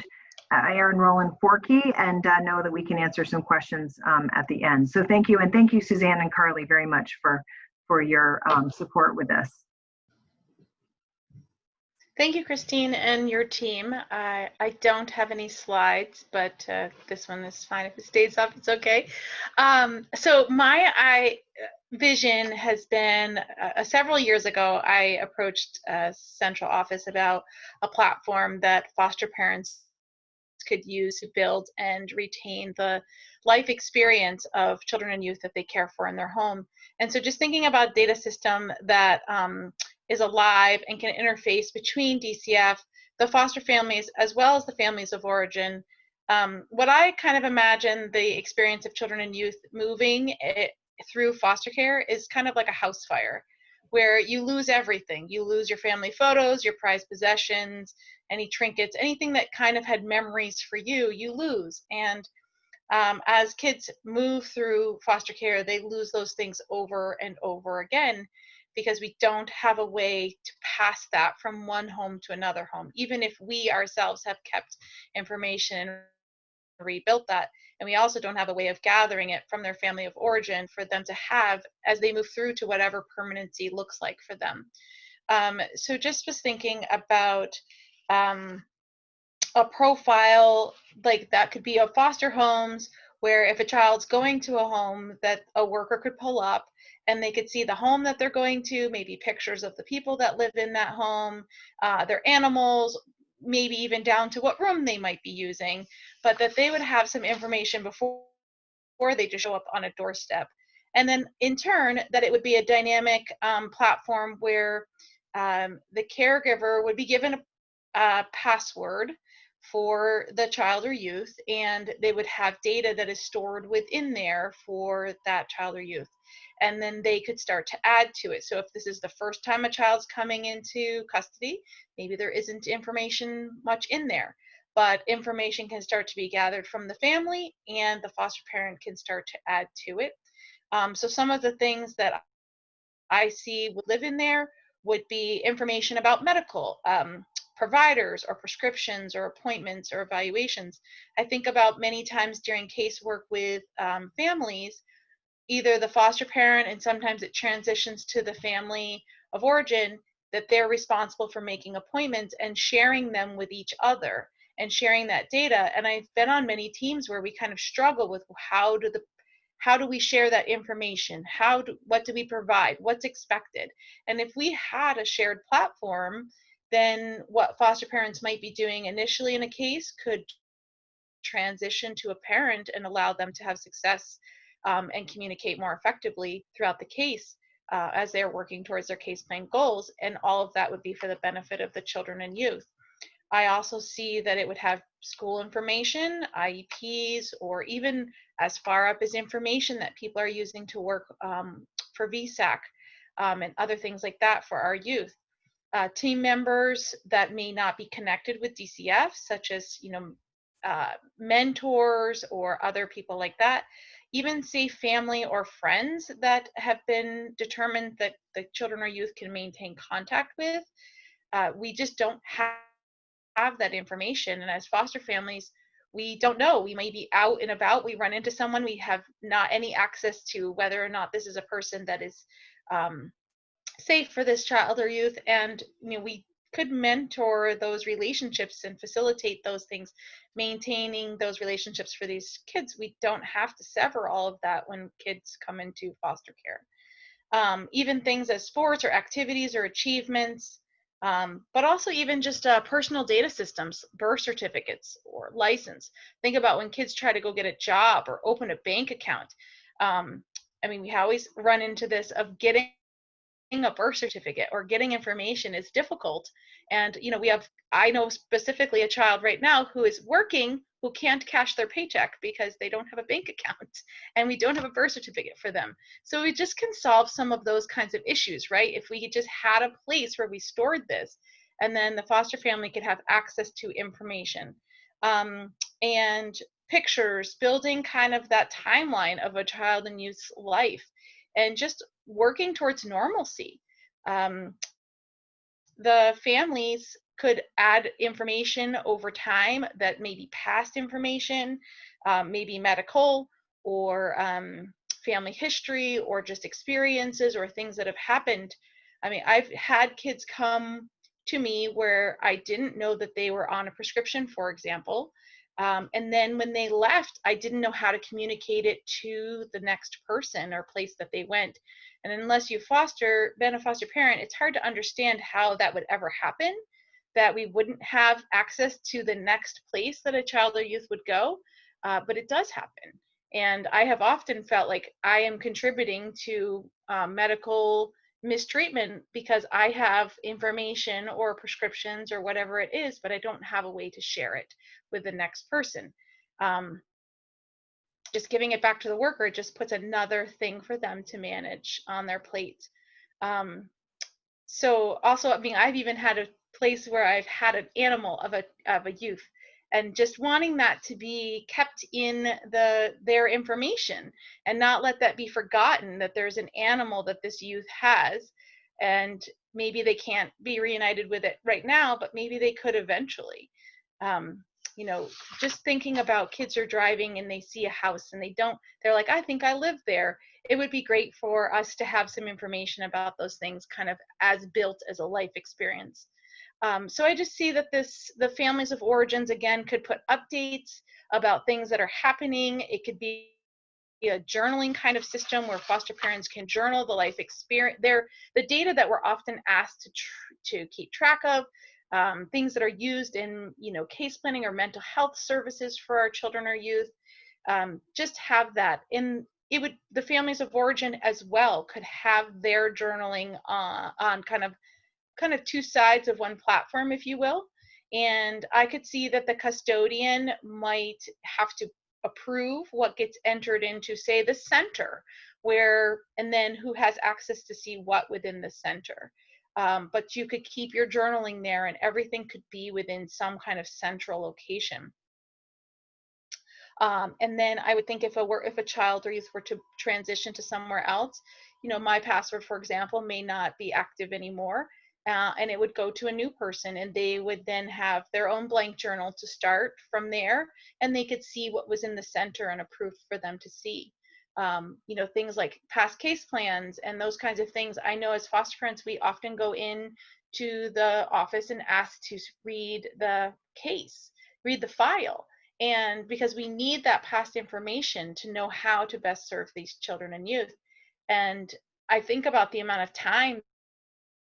S5: Roland Forkey, and know that we can answer some questions at the end. So thank you, and thank you, Suzanne and Carly, very much for your support with this.
S8: Thank you, Christine, and your team. I don't have any slides, but this one is fine. If it stays up, it's okay. So my vision has been, several years ago, I approached central office about a platform that foster parents could use to build and retain the life experience of children and youth that they care for in their home. And so just thinking about a data system that is alive and can interface between DCF, the foster families, as well as the families of origin. What I kind of imagine the experience of children and youth moving through foster care is kind of like a house fire, where you lose everything. You lose your family photos, your prized possessions, any trinkets, anything that kind of had memories for you, you lose. And as kids move through foster care, they lose those things over and over again, because we don't have a way to pass that from one home to another home, even if we ourselves have kept information and rebuilt that. And we also don't have a way of gathering it from their family of origin for them to have as they move through to whatever permanency looks like for them. So just was thinking about a profile like that could be of foster homes, where if a child's going to a home, that a worker could pull up and they could see the home that they're going to, maybe pictures of the people that live in that home, their animals, maybe even down to what room they might be using, but that they would have some information before they just show up on a doorstep. And then in turn, that it would be a dynamic platform where the caregiver would be given a password for the child or youth, and they would have data that is stored within there for that child or youth. And then they could start to add to it. So if this is the first time a child's coming into custody, maybe there isn't information much in there, but information can start to be gathered from the family, and the foster parent can start to add to it. So some of the things that I see would live in there would be information about medical providers or prescriptions or appointments or evaluations. I think about many times during casework with families, either the foster parent, and sometimes it transitions to the family of origin, that they're responsible for making appointments and sharing them with each other and sharing that data. And I've been on many teams where we kind of struggle with how do we share that information? What do we provide? What's expected? And if we had a shared platform, then what foster parents might be doing initially in a case could transition to a parent and allow them to have success and communicate more effectively throughout the case as they're working towards their case plan goals. And all of that would be for the benefit of the children and youth. I also see that it would have school information, IEPs, or even as far up as information that people are using to work for VSAC and other things like that for our youth. Team members that may not be connected with DCF, such as mentors or other people like that, even say family or friends that have been determined that the children or youth can maintain contact with. We just don't have that information, and as foster families, we don't know. We may be out and about, we run into someone, we have not any access to whether or not this is a person that is safe for this child or youth. And we could mentor those relationships and facilitate those things, maintaining those relationships for these kids. We don't have to sever all of that when kids come into foster care. Even things as sports or activities or achievements, but also even just personal data systems, birth certificates or license. Think about when kids try to go get a job or open a bank account. We always run into this of getting a birth certificate or getting information is difficult. And, you know, I know specifically a child right now who is working, who can't cash their paycheck because they don't have a bank account and we don't have a birth certificate for them. So we just can solve some of those kinds of issues, right? If we just had a place where we stored this, and then the foster family could have access to information. And pictures, building kind of that timeline of a child and youth's life, and just working towards normalcy. The families could add information over time that may be past information, maybe medical or family history or just experiences or things that have happened. I mean, I've had kids come to me where I didn't know that they were on a prescription, for example. And then when they left, I didn't know how to communicate it to the next person or place that they went. And unless you've been a foster parent, it's hard to understand how that would ever happen, that we wouldn't have access to the next place that a child or youth would go. But it does happen. And I have often felt like I am contributing to medical mistreatment because I have information or prescriptions or whatever it is, but I don't have a way to share it with the next person. Just giving it back to the worker just puts another thing for them to manage on their plate. So also, I mean, I've even had a place where I've had an animal of a youth, and just wanting that to be kept in their information and not let that be forgotten, that there's an animal that this youth has, and maybe they can't be reunited with it right now, but maybe they could eventually. You know, just thinking about kids are driving and they see a house and they're like, I think I live there. It would be great for us to have some information about those things kind of as built as a life experience. So I just see that the families of origins, again, could put updates about things that are happening. It could be a journaling kind of system where foster parents can journal the life experience, the data that we're often asked to keep track of, things that are used in, you know, case planning or mental health services for our children or youth. Just have that in. The families of origin as well could have their journaling on kind of two sides of one platform, if you will. And I could see that the custodian might have to approve what gets entered into, say, the center, and then who has access to see what within the center. But you could keep your journaling there and everything could be within some kind of central location. And then I would think if a child or youth were to transition to somewhere else, you know, my password, for example, may not be active anymore. And it would go to a new person, and they would then have their own blank journal to start from there, and they could see what was in the center and approve for them to see. You know, things like past case plans and those kinds of things. I know as foster parents, we often go in to the office and ask to read the case, read the file. And because we need that past information to know how to best serve these children and youth. And I think about the amount of time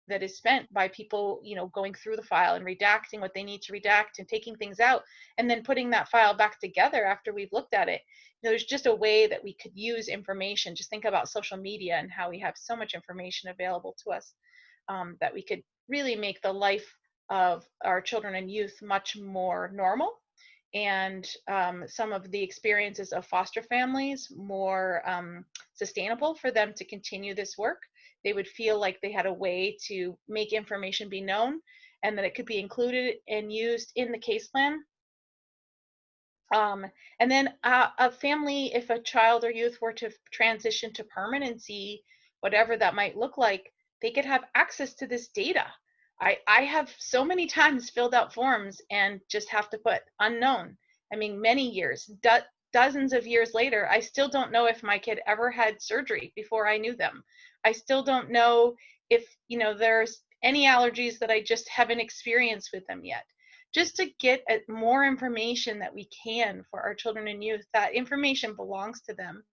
S8: that is spent by people, you know, going through the file and redacting what they need to redact and taking things out and then putting that file back together after we've looked at it. You know, there's just a way that we could use information. Just think about social media and how we have so much information available to us, that we could really make the life of our children and youth much more normal, and some of the experiences of foster families more sustainable for them to continue this work. They would feel like they had a way to make information be known and that it could be included and used in the case plan. And then a family, if a child or youth were to transition to permanency, whatever that might look like, they could have access to this data. I have so many times filled out forms and just have to put unknown. I mean, many years, dozens of years later, I still don't know if my kid ever had surgery before I knew them. I still don't know if, you know, there's any allergies that I just haven't experienced with them yet. Just to get more information that we can for our children and youth, that information belongs to them.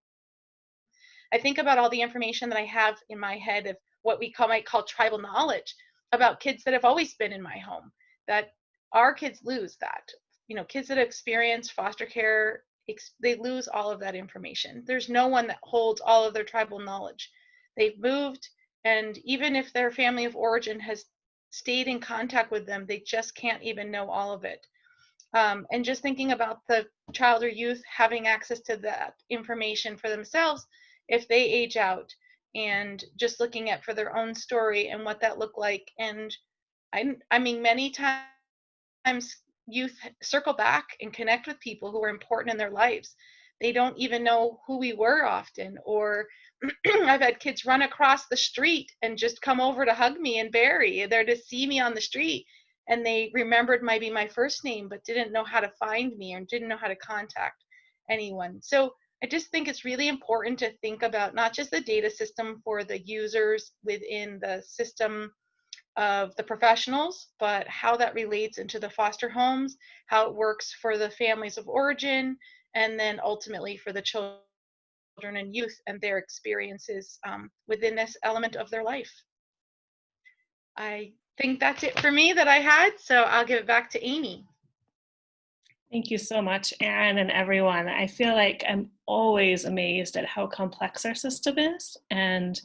S8: I think about all the information that I have in my head of what we might call tribal knowledge about kids that have always been in my home, that our kids lose that. You know, kids that experience foster care, they lose all of that information. There's no one that holds all of their tribal knowledge. They've moved And even if their family of origin has stayed in contact with them, they just can't even know all of it. And just thinking about the child or youth having access to that information for themselves if they age out, and just looking at for their own story and what that looked like. And I mean, many times youth circle back and connect with people who are important in their lives. They don't even know who we were often, or I've had kids run across the street and just come over to hug me and Barry. They're to see me on the street, and they remembered maybe my first name, but didn't know how to find me and didn't know how to contact anyone. So I just think it's really important to think about not just the data system for the users within the system of the professionals, but how that relates into the foster homes, how it works for the families of origin, and then ultimately for the children and youth and their experiences within this element of their life. I think that's it for me that I had, so I'll give it back to Amy.
S1: Thank you so much, Erin and everyone. I feel like I'm always amazed at how complex our system is and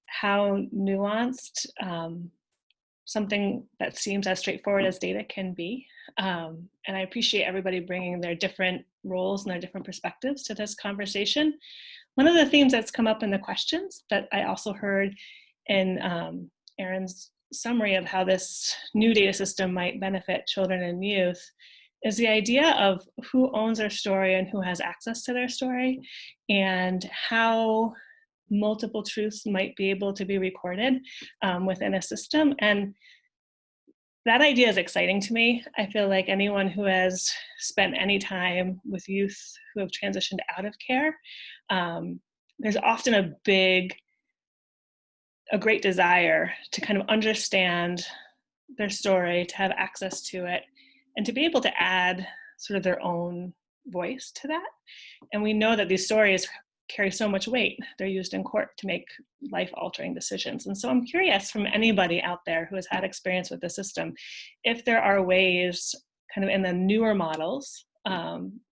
S1: how nuanced something that seems as straightforward as data can be. And I appreciate everybody bringing their different roles and their different perspectives to this conversation. One of the themes that's come up in the questions that I also heard in Erin's summary of how this new data system might benefit children and youth is the idea of who owns their story and who has access to their story, and how multiple truths might be able to be recorded within a system. And that idea is exciting to me. I feel like anyone who has spent any time with youth who have transitioned out of care, there's often a great desire to kind of understand their story, to have access to it, and to be able to add sort of their own voice to that. And we know that these stories carry so much weight. They're used in court to make life-altering decisions. And so I'm curious from anybody out there who has had experience with the system, if there are ways kind of in the newer models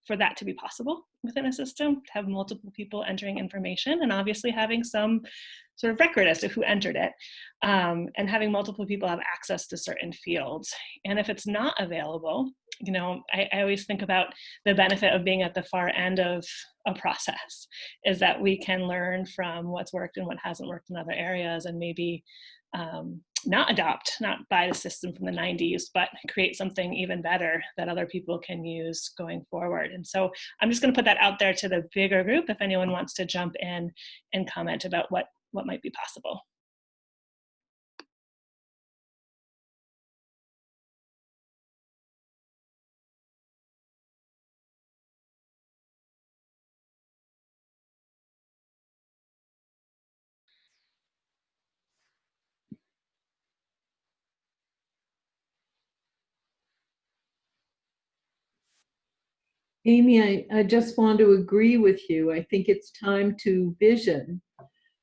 S1: for that to be possible within a system, to have multiple people entering information and obviously having some sort of record as to who entered it, and having multiple people have access to certain fields. And if it's not available, you know, I always think about the benefit of being at the far end of a process, is that we can learn from what's worked and what hasn't worked in other areas, and maybe not buy the system from the 90s, but create something even better that other people can use going forward. And so I'm just going to put that out there to the bigger group if anyone wants to jump in and comment about what might be possible.
S9: Amy, I just want to agree with you. I think it's time to vision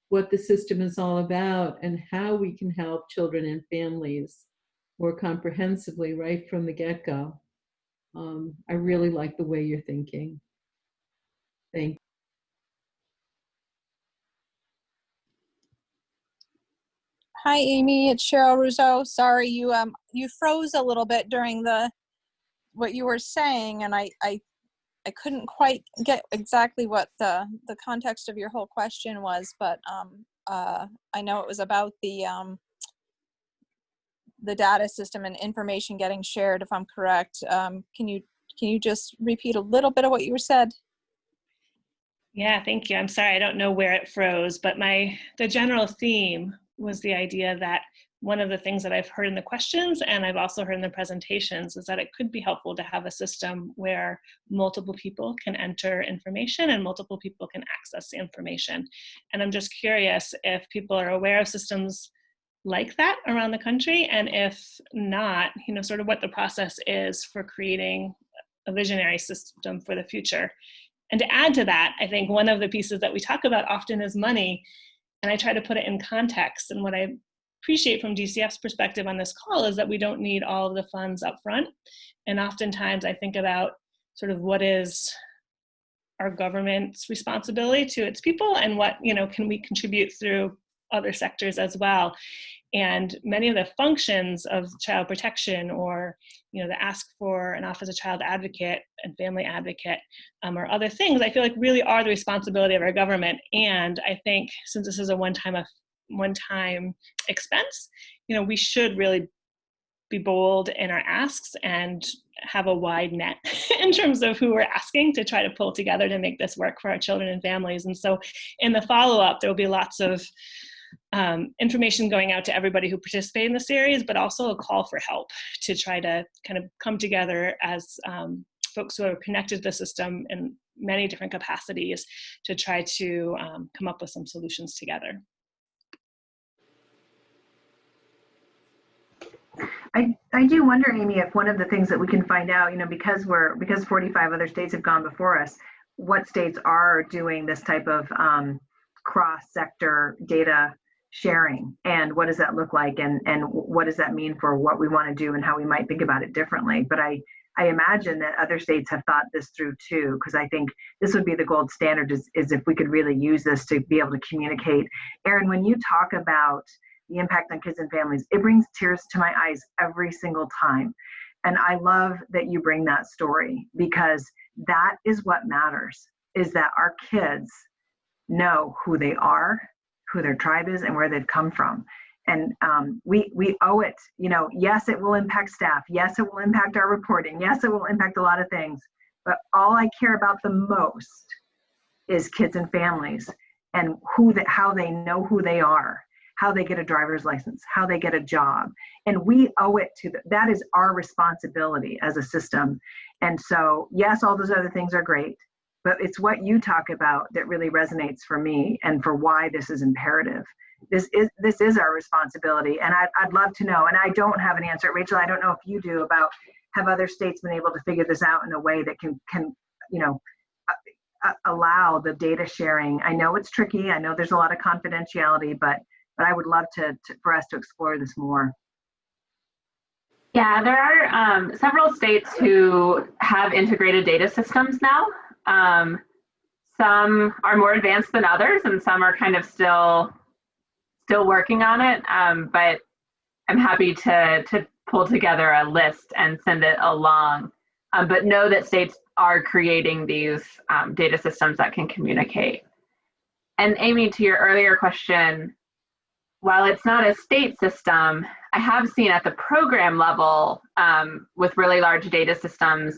S9: what the system is all about and how we can help children and families more comprehensively right from the get-go. I really like the way you're thinking. Thank you.
S10: Hi, Amy. It's Cheryl Russo. Sorry, you froze a little bit during what you were saying, and I couldn't quite get exactly what the context of your whole question was, but I know it was about the data system and information getting shared, if I'm correct. Can you just repeat a little bit of what you said?
S1: Yeah, thank you. I'm sorry, I don't know where it froze, but the general theme was the idea that one of the things that I've heard in the questions, and I've also heard in the presentations, is that it could be helpful to have a system where multiple people can enter information and multiple people can access the information. And I'm just curious if people are aware of systems like that around the country, and if not, you know, sort of what the process is for creating a visionary system for the future. And to add to that, I think one of the pieces that we talk about often is money, and I try to put it in context. And what I appreciate from DCF's perspective on this call is that we don't need all of the funds up front. And oftentimes I think about sort of what is our government's responsibility to its people, and what, you know, can we contribute through other sectors as well. And many of the functions of child protection, or the ask for an office of child advocate and family advocate, or other things, I feel like really are the responsibility of our government. And I think since this is a one-time expense, we should really be bold in our asks and have a wide net in terms of who we're asking to try to pull together to make this work for our children and families. And so in the follow-up, there will be lots of information going out to everybody who participated in the series, but also a call for help to try to kind of come together as folks who are connected to the system in many different capacities to try to come up with some solutions together.
S5: I do wonder, Amy, if one of the things that we can find out, because 45 other states have gone before us, what states are doing this type of cross-sector data sharing, and what does that look like, and what does that mean for what we want to do and how we might think about it differently. But I imagine that other states have thought this through too, because I think this would be the gold standard is if we could really use this to be able to communicate. Erin, when you talk about the impact on kids and families, it brings tears to my eyes every single time. And I love that you bring that story, because that is what matters, is that our kids know who they are, who their tribe is, and where they've come from. And we owe it, yes, it will impact staff. Yes, it will impact our reporting. Yes, it will impact a lot of things. But all I care about the most is kids and families, and how they know who they are, how they get a driver's license, how they get a job. And we owe it to that is our responsibility as a system. And so, yes, all those other things are great, but it's what you talk about that really resonates for me and for why this is imperative. This is our responsibility. And I'd love to know, and I don't have an answer, Rachel, I don't know if you do, about have other states been able to figure this out in a way that can allow the data sharing. I know it's tricky. I know there's a lot of confidentiality, but I would love for us to explore this more.
S4: Yeah, there are several states who have integrated data systems now. Some are more advanced than others, and some are kind of still working on it. But I'm happy to pull together a list and send it along. But know that states are creating these data systems that can communicate. And Amy, to your earlier question, while it's not a state system, I have seen at the program level with really large data systems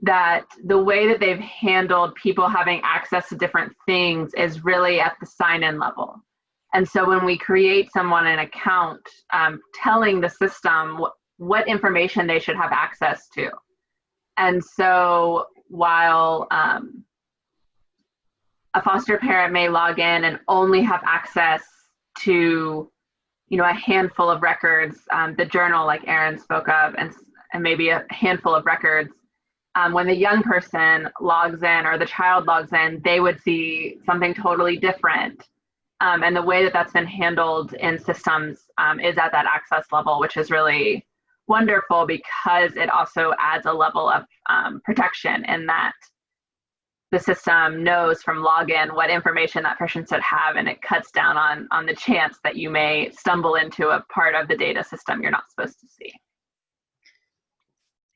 S4: that the way that they've handled people having access to different things is really at the sign-in level. And so when we create someone an account, telling the system what information they should have access to. And so while a foster parent may log in and only have access to a handful of records, the journal like Erin spoke of, and maybe a handful of records, when the young person logs in or the child logs in, they would see something totally different. And the way that that's been handled in systems is at that access level, which is really wonderful, because it also adds a level of protection in that the system knows from login what information that person should have, and it cuts down on the chance that you may stumble into a part of the data system you're not supposed to see.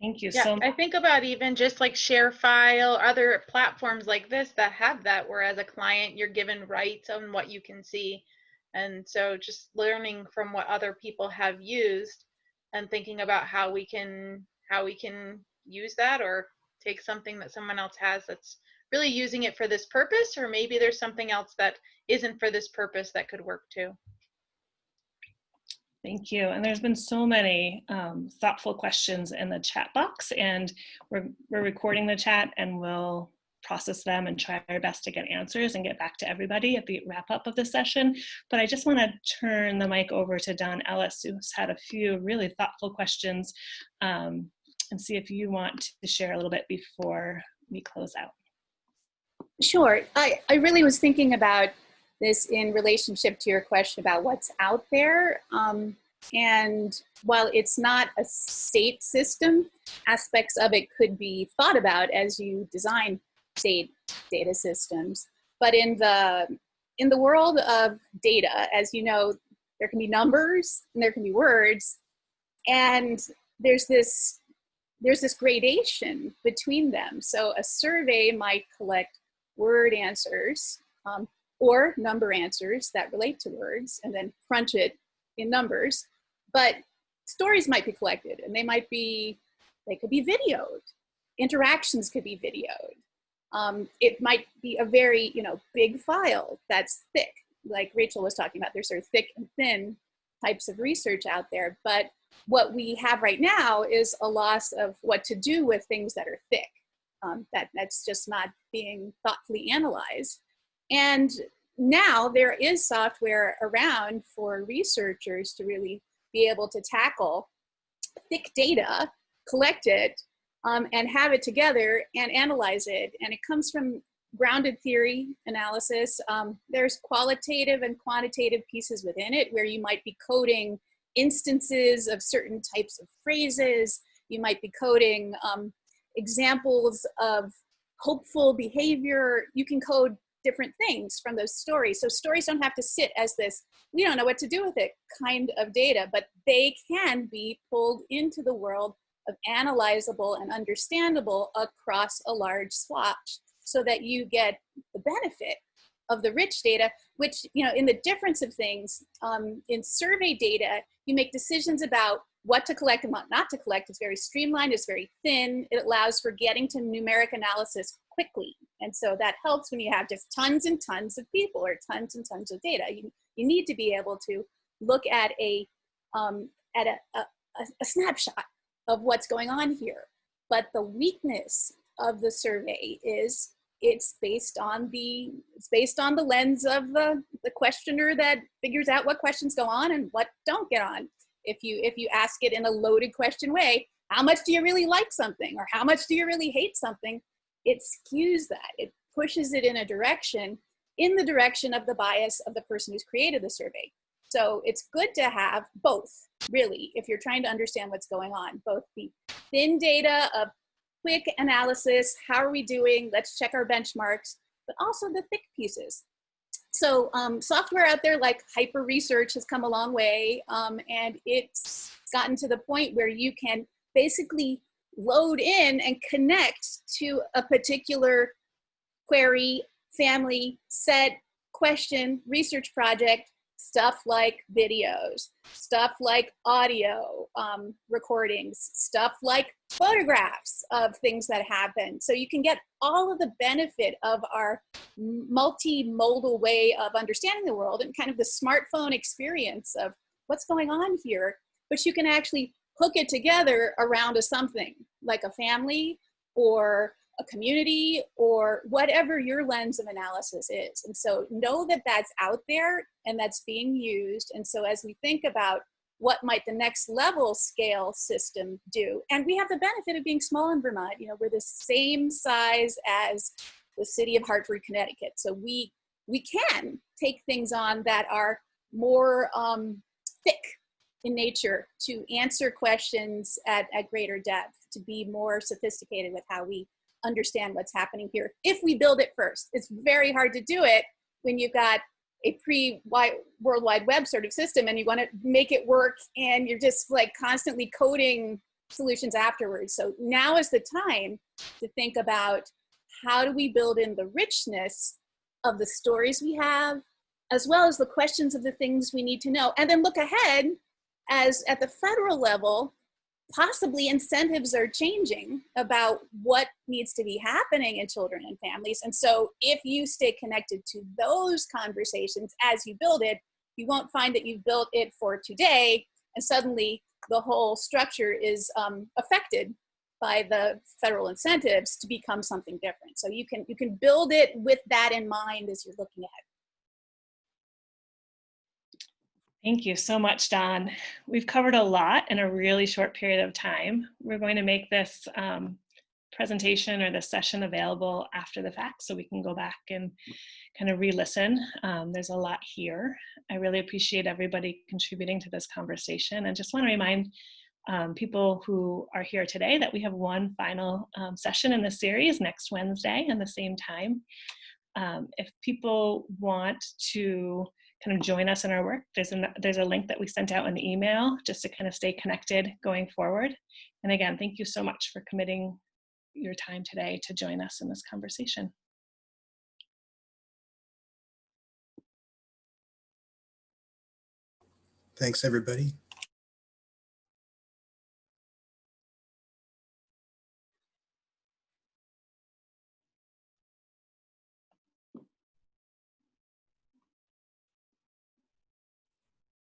S1: Thank you.
S8: Yeah, I think about even just like ShareFile, other platforms like this that have that, where as a client you're given rights on what you can see. And so just learning from what other people have used and thinking about how we can use that, or take something that someone else has that's really using it for this purpose, or maybe there's something else that isn't for this purpose that could work too.
S1: Thank you. And there's been so many thoughtful questions in the chat box, and we're recording the chat, and we'll process them and try our best to get answers and get back to everybody at the wrap up of the session. But I just want to turn the mic over to Don Ellis, who's had a few really thoughtful questions, and see if you want to share a little bit before we close out.
S11: Sure. I really was thinking about this in relationship to your question about what's out there. And while it's not a state system, aspects of it could be thought about as you design state data systems. But in the in the world of data, as you know, there can be numbers and there can be words, and there's this gradation between them. So a survey might collect word answers or number answers that relate to words and then crunch it in numbers. But stories might be collected, and they could be videoed. Interactions could be videoed. It might be a very, big file that's thick, like Rachel was talking about. There's sort of thick and thin types of research out there. But what we have right now is a loss of what to do with things that are thick. That's just not being thoughtfully analyzed. And now there is software around for researchers to really be able to tackle thick data, collect it, and have it together and analyze it. And it comes from grounded theory analysis. There's qualitative and quantitative pieces within it where you might be coding instances of certain types of phrases. You might be coding examples of hopeful behavior. You can code different things from those stories. So stories don't have to sit as this, we don't know what to do with it kind of data, but they can be pulled into the world of analyzable and understandable across a large swatch so that you get the benefit of the rich data, which, in the difference of things, in survey data, you make decisions about what to collect and what not to collect. It's very streamlined, it's very thin. It allows for getting to numeric analysis quickly. And so that helps when you have just tons and tons of people or tons and tons of data. You need to be able to look at a snapshot of what's going on here. But the weakness of the survey is it's based on the lens of the questioner that figures out what questions go on and what don't get on. If you ask it in a loaded question way, how much do you really like something or how much do you really hate something? It skews that. It pushes it in the direction of the bias of the person who's created the survey. So it's good to have both, really, if you're trying to understand what's going on, both the thin data of quick analysis, how are we doing, let's check our benchmarks, but also the thick pieces. So software out there like Hyper Research has come a long way, and it's gotten to the point where you can basically load in and connect to a particular query, family, set, question, research project, stuff like videos, stuff like audio recordings, stuff like photographs of things that happen. So you can get all of the benefit of our multimodal way of understanding the world and kind of the smartphone experience of what's going on here, but you can actually hook it together around a something like a family or a community or whatever your lens of analysis is. And so know that that's out there and that's being used. And so as we think about what might the next level scale system do, and we have the benefit of being small in Vermont, we're the same size as the city of Hartford, Connecticut. So we can take things on that are more thick in nature to answer questions at greater depth, to be more sophisticated with how we understand what's happening here if we build it first. It's very hard to do it when you've got a pre-World Wide Web sort of system and you want to make it work and you're just like constantly coding solutions afterwards. So now is the time to think about how do we build in the richness of the stories we have, as well as the questions of the things we need to know, and then look ahead as at the federal level, possibly incentives are changing about what needs to be happening in children and families. And so if you stay connected to those conversations as you build it, you won't find that you've built it for today and suddenly the whole structure is affected by the federal incentives to become something different. So you can build it with that in mind as you're looking ahead.
S1: Thank you so much, Dawn. We've covered a lot in a really short period of time. We're going to make this presentation or this session available after the fact so we can go back and kind of re-listen. There's a lot here. I really appreciate everybody contributing to this conversation, and just want to remind people who are here today that we have one final session in the series next Wednesday at the same time. If people want to kind of join us in our work, there's a link that we sent out in the email just to kind of stay connected going forward. And again, thank you so much for committing your time today to join us in this conversation.
S12: Thanks, everybody.